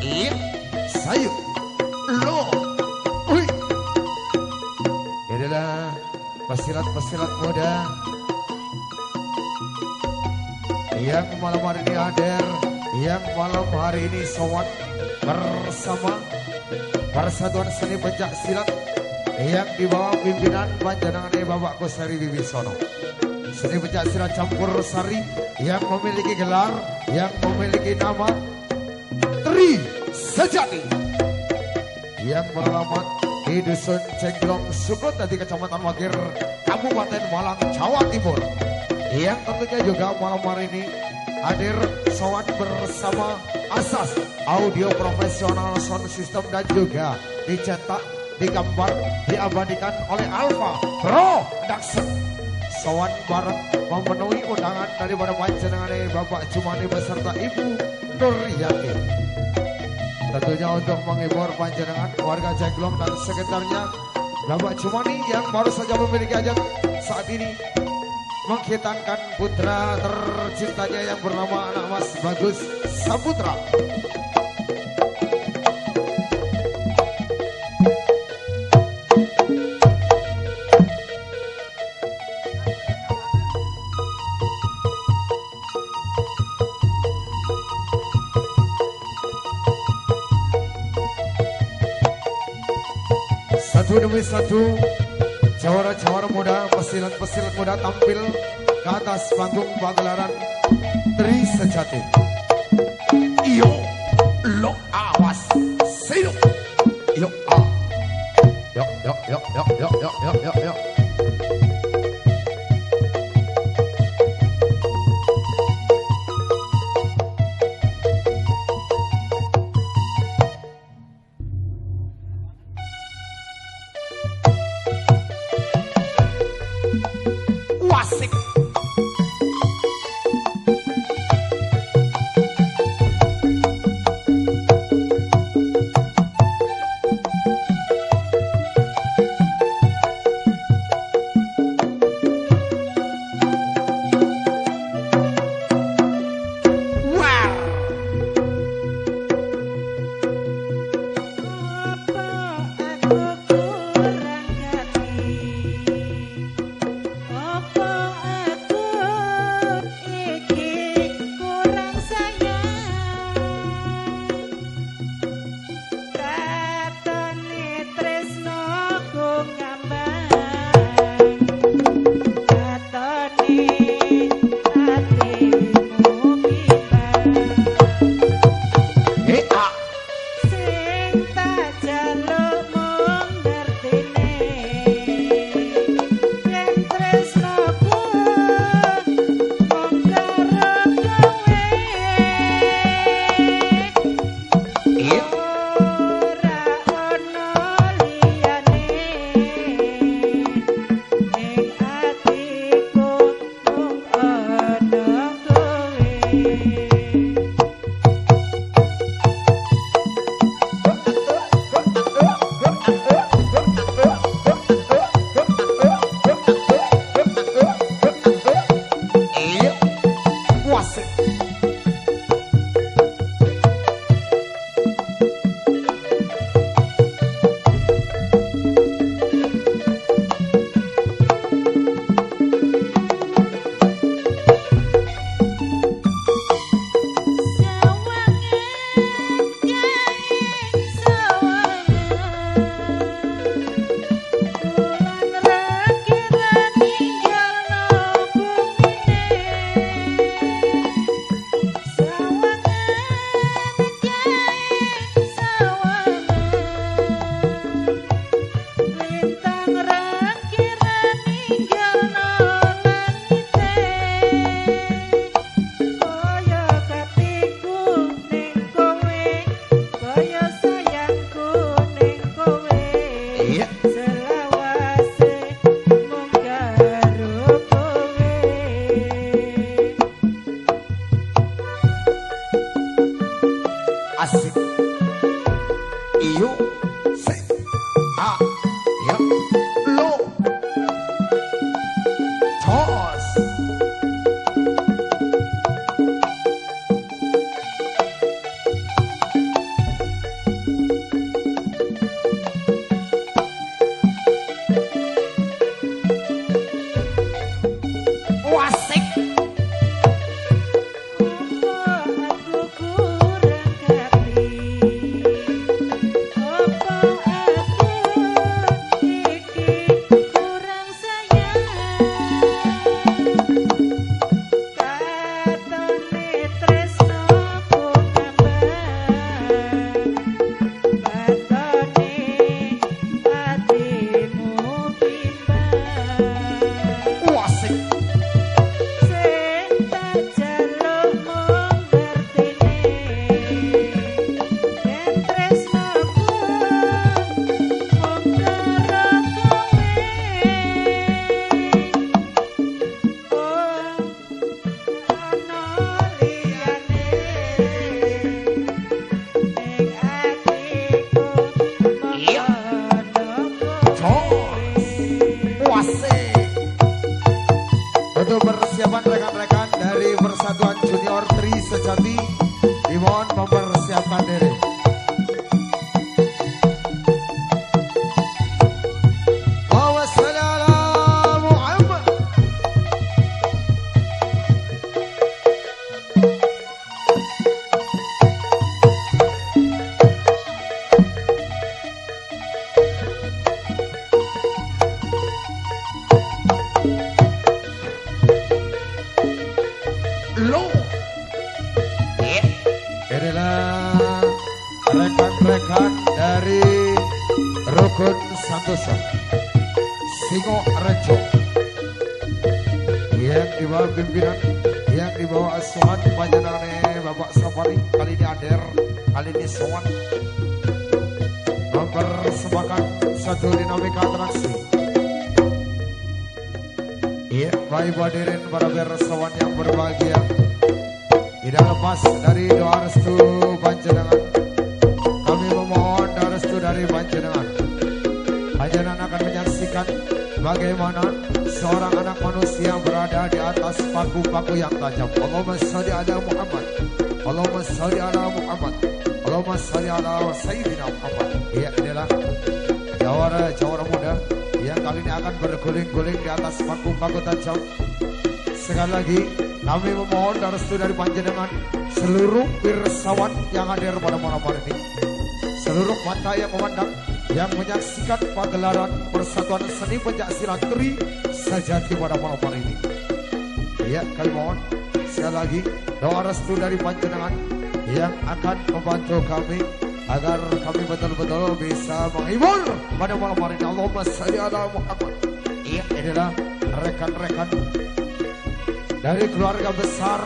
A: Iya, sayur, lo, inilah pesilat-pesilat muda yang malam hari ini hadir, yang malam hari ini sowan bersama Persatuan Seni Pencak Silat yang dibawa pimpinan panjenengane Bapak Gosari Wibisono. Seni pencak silat campur sari yang memiliki gelar, yang memiliki nama Tri Sejati, yang beralamat di Dusun Cengglong Sukut dari Kecamatan Wagir, Kabupaten Malang, Jawa Timur. Yang tentunya juga malam hari ini hadir sowan bersama Asas Audio Profesional Sound System dan juga dicetak, digambar, diabadikan oleh Alfa Production. Sowan bareng memenuhi undangan daripada panjenengane Bapak Jumani beserta Ibu Nuryati. Tentunya untuk menghibur panjenengan warga Cengglong dan sekitarnya, Bapak Jumani yang baru saja memiliki ajang saat ini menghitankan putra tercintanya yang bernama anak Mas Bagus Saputra. Satu demi satu jawara-jawara muda, pesilat-pesilat muda tampil ke atas panggung pagelaran Tri Sejati. Yo, lo awas, sino. Yo, yo, yo, yo, yo, yo, yo, yo, yo, yo. Wasik. Asik. Iyo, se, a, ya, lo, tos. Wasik.
B: Apa aku kurang hati?
A: Wasik. Untuk persiapan rekan-rekan dari Persatuan Junior Tri Sejati, dimohon mempersiapkan diri. Inilah rekan-rekan dari Rukun Santoso Singo Rejo yang dibawa pimpinan, yang dibawa asuhan panjenengane Bapak Safari, kali ini Ader, kali ini Sowan, mempersembahkan satu dinamika atraksi. Iya, baik hadirin para bersawan yang berbahagia, tidak lepas dari doa restu panjenengan. Kami memohon doa restu dari panjenengan. Panjenengan akan menyaksikan bagaimana seorang anak manusia berada di atas paku-paku yang tajam. Allahumma sholli ala Muhammad, Allahumma sholli ala Muhammad, Allahumma sholli ala Sayyidina Muhammad. Iya, inilah jawara muda yang kali ini akan berguling-guling di atas paku-paku tajam. Sekali lagi kami memohon restu dari panjenengan, seluruh pirsawan yang hadir pada malam hari ini, seluruh mata yang memandang, yang menyaksikan pagelaran Persatuan Seni Pencaksilat Tri Sejati pada malam hari ini. Ya, kami mohon sekali lagi doa restu dari panjenengan yang akan membantu kami agar kami betul-betul bisa menghibur pada malam hari ini. Allahumma sholli ala Muhammad. Iya, inilah rekan-rekan dari keluarga besar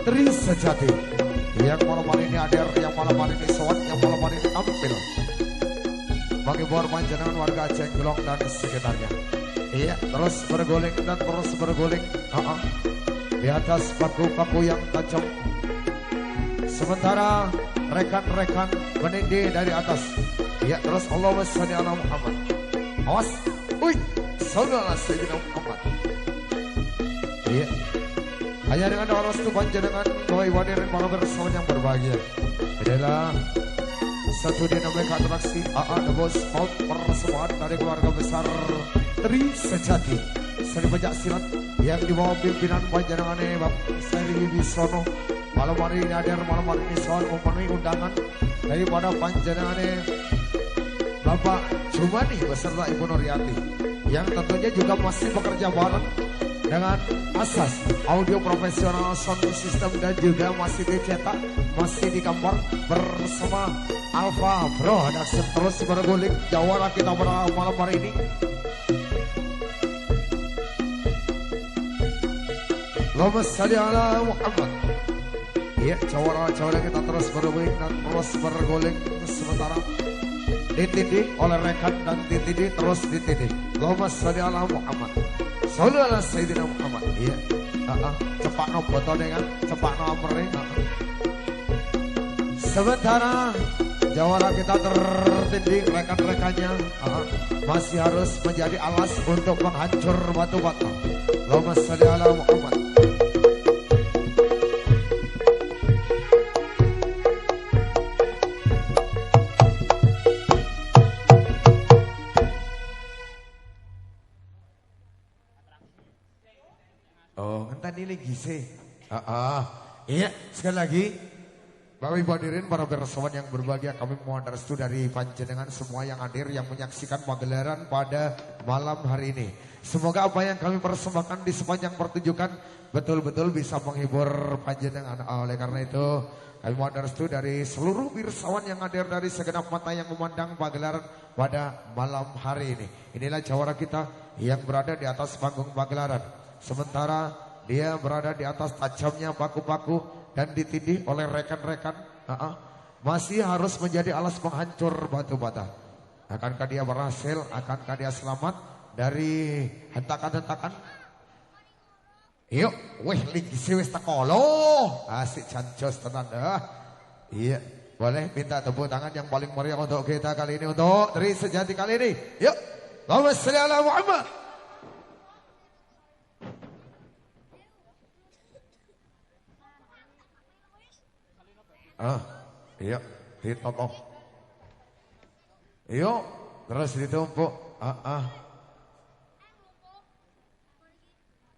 A: Tri Sejati yang malam hari ini hadir, yang malam hari ini sowan, yang malam hari ini tampil menghibur panjenengan warga Jengglong dan sekitarnya. Iya, terus berguling dan terus berguling di atas paku-paku yang tajam. Sementara rekan-rekan menindih dari atas. Iya, terus Allahumma sholli ala Muhammad. Awas, sholli ala Sayyidina Muhammad. Iya, hanya dengan doa restu panjenengan bahwa hadirin para bersawan yang berbahagia. Adalah satu dinamika atraksi The Boss Out persembahan dari keluarga besar Tri Sejati Seni Pencaksilat yang dibawa pimpinan panjenengane Bapak Seri Wibisono. Malam hari ini hadir, malam hari ini soal memenuhi undangan daripada panjenengane Bapak Jumani beserta Ibu Nuriati, yang tentunya juga masih bekerja bareng dengan asas audio profesional, sound system, dan juga masih dicetak, masih digambar bersama Alpha Production. Terus berguling jawara kita pada malam hari ini. Allahumma sholli ala Muhammad. Ya, jawara-jawara kita terus berguling dan terus berguling, sementara ditindih oleh rekan dan ditindih terus ditindih. Allahumma sholli ala Muhammad, sholli ala Sayyidina Muhammad. Iya, cepat no botone kan, cepat no amre. Sementara jawara kita tertindih, rekan-rekannya masih harus menjadi alas untuk menghancur batu bata. Allahumma sholli ala Muhammad. Oh, entah ini gise. Iya, sekali lagi Bapak Ibu hadirin para bersawan yang berbahagia, kami mohon restu dari panjenengan semua yang hadir, yang menyaksikan pagelaran pada malam hari ini. Semoga apa yang kami persembahkan di sepanjang pertunjukan betul-betul bisa menghibur panjenengan. Oleh karena itu kami mohon restu dari seluruh pirsawan yang hadir, dari segenap mata yang memandang pagelaran pada malam hari ini. Inilah jawara kita yang berada di atas panggung pagelaran. Sementara dia berada di atas tajamnya paku-paku dan ditindih oleh rekan-rekan, masih harus menjadi alas penghancur batu bata. Akankah dia berhasil? Akankah dia selamat dari hentakan-hentakan? Yuk, weh lagi wis tekolo. Asik cancos tenan dah. Iya, boleh minta tepuk tangan yang paling meriah untuk kita kali ini, untuk Tri Sejati kali ini. Yuk, Allahumma sholli ala Muhammad. Iya, ditotoh. Iyo, terus ditumpuk.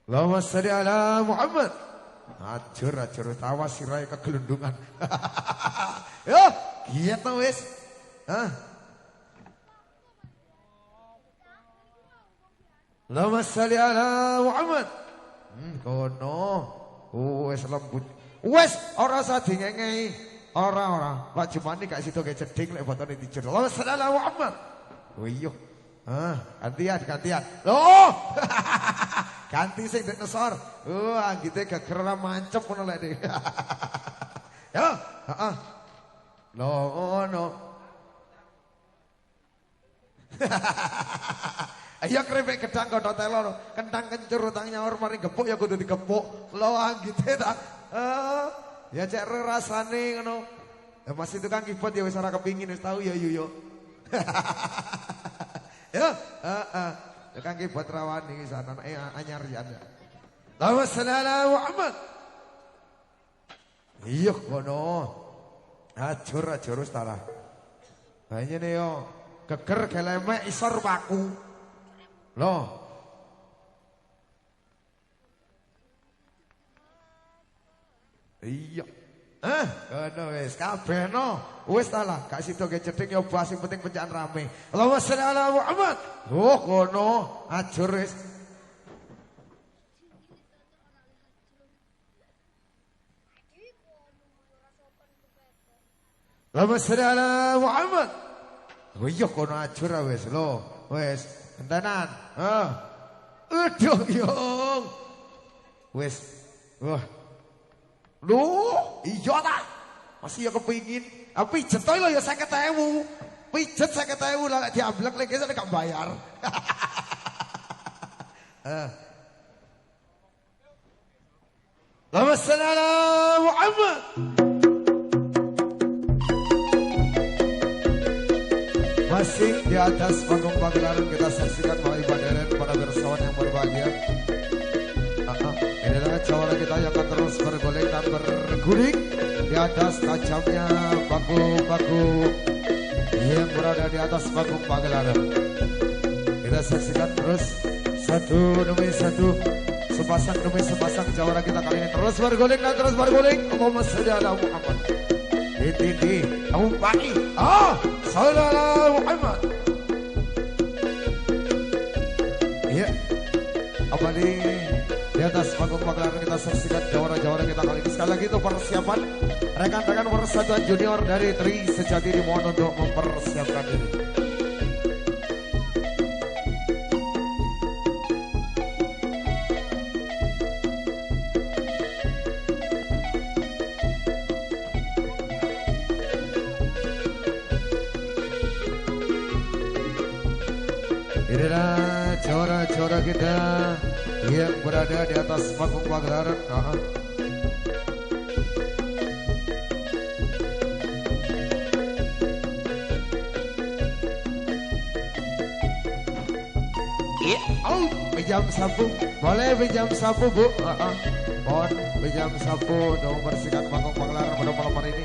A: Allahumma sholli ala Muhammad. Ajur tawa sirai kegelundungan. Yo, gitu wis. Allahumma sholli ala Muhammad. Kono. Wis lembut. Wis ora usah dingengei. Ora. Pak Jumani gak sido ge jeding lek botone dijur. Allahumma sholli ala Muhammad. Oh iya. Gantian. Loh. Ganti sing ndek nesor. Anggite geger mancep ngono lek iki. Yo, heeh. Loh, ngono. Ayo krepek gedang kodho telo, kentang kencur utang nyaur mari gepuk ya kudu digepuk. Loh anggite ta. Ya cek rasane ngono. Ya Mas itu kan kibot ya wis ora kepingin wis tau ya yo. Ya, ya kan kibot rawani wis anake anyar ya. Allahumma sholli ala Muhammad. Iya kono. Ajur wis ta lah. Ha nyene yo geger gelemek isor paku. Loh. Iya. Kono wis kabeh no. Wis ta lah, gak sida ge cedhek yo bas sing penting pencakan rame. Allahumma sholli ala Muhammad. Oh kono, ajur wis. Allahumma sholli ala Muhammad. Oh iya kono ajur wis lho. Wis, entanan. Aduh yung. Wis. Wah. Loh, iya ta? Masih ya kepingin. Pijet to lho ya 50.000. Pijet 50.000 lah diamblek lagi saya gak bayar. Allahumma sholli ala Muhammad. Masih di atas panggung pagelaran kita saksikan bahwa ibadaren para bersawan yang berbahagia. Inilah jawara kita yang akan terus bergolek dan berguling di atas tajamnya paku-paku yang berada di atas panggung pagelaran. Kita saksikan terus satu demi satu, sepasang demi sepasang jawara kita kali ini terus bergolek dan terus berguling. Allahumma sholli ala Muhammad. Di kamu pagi. Sallallahu Muhammad. Iya. Apa di atas panggung pagelaran kita saksikan jawara-jawara kita kali ini. Sekali lagi itu persiapan rekan-rekan persatuan junior dari Tri Sejati dimohon untuk mempersiapkan diri. Inilah jawara-jawara kita yang berada di atas panggung pagelaran. Pinjam sapu, boleh pinjam sapu bu. Mohon pinjam sapu untuk membersihkan panggung pagelaran pada malam hari ini.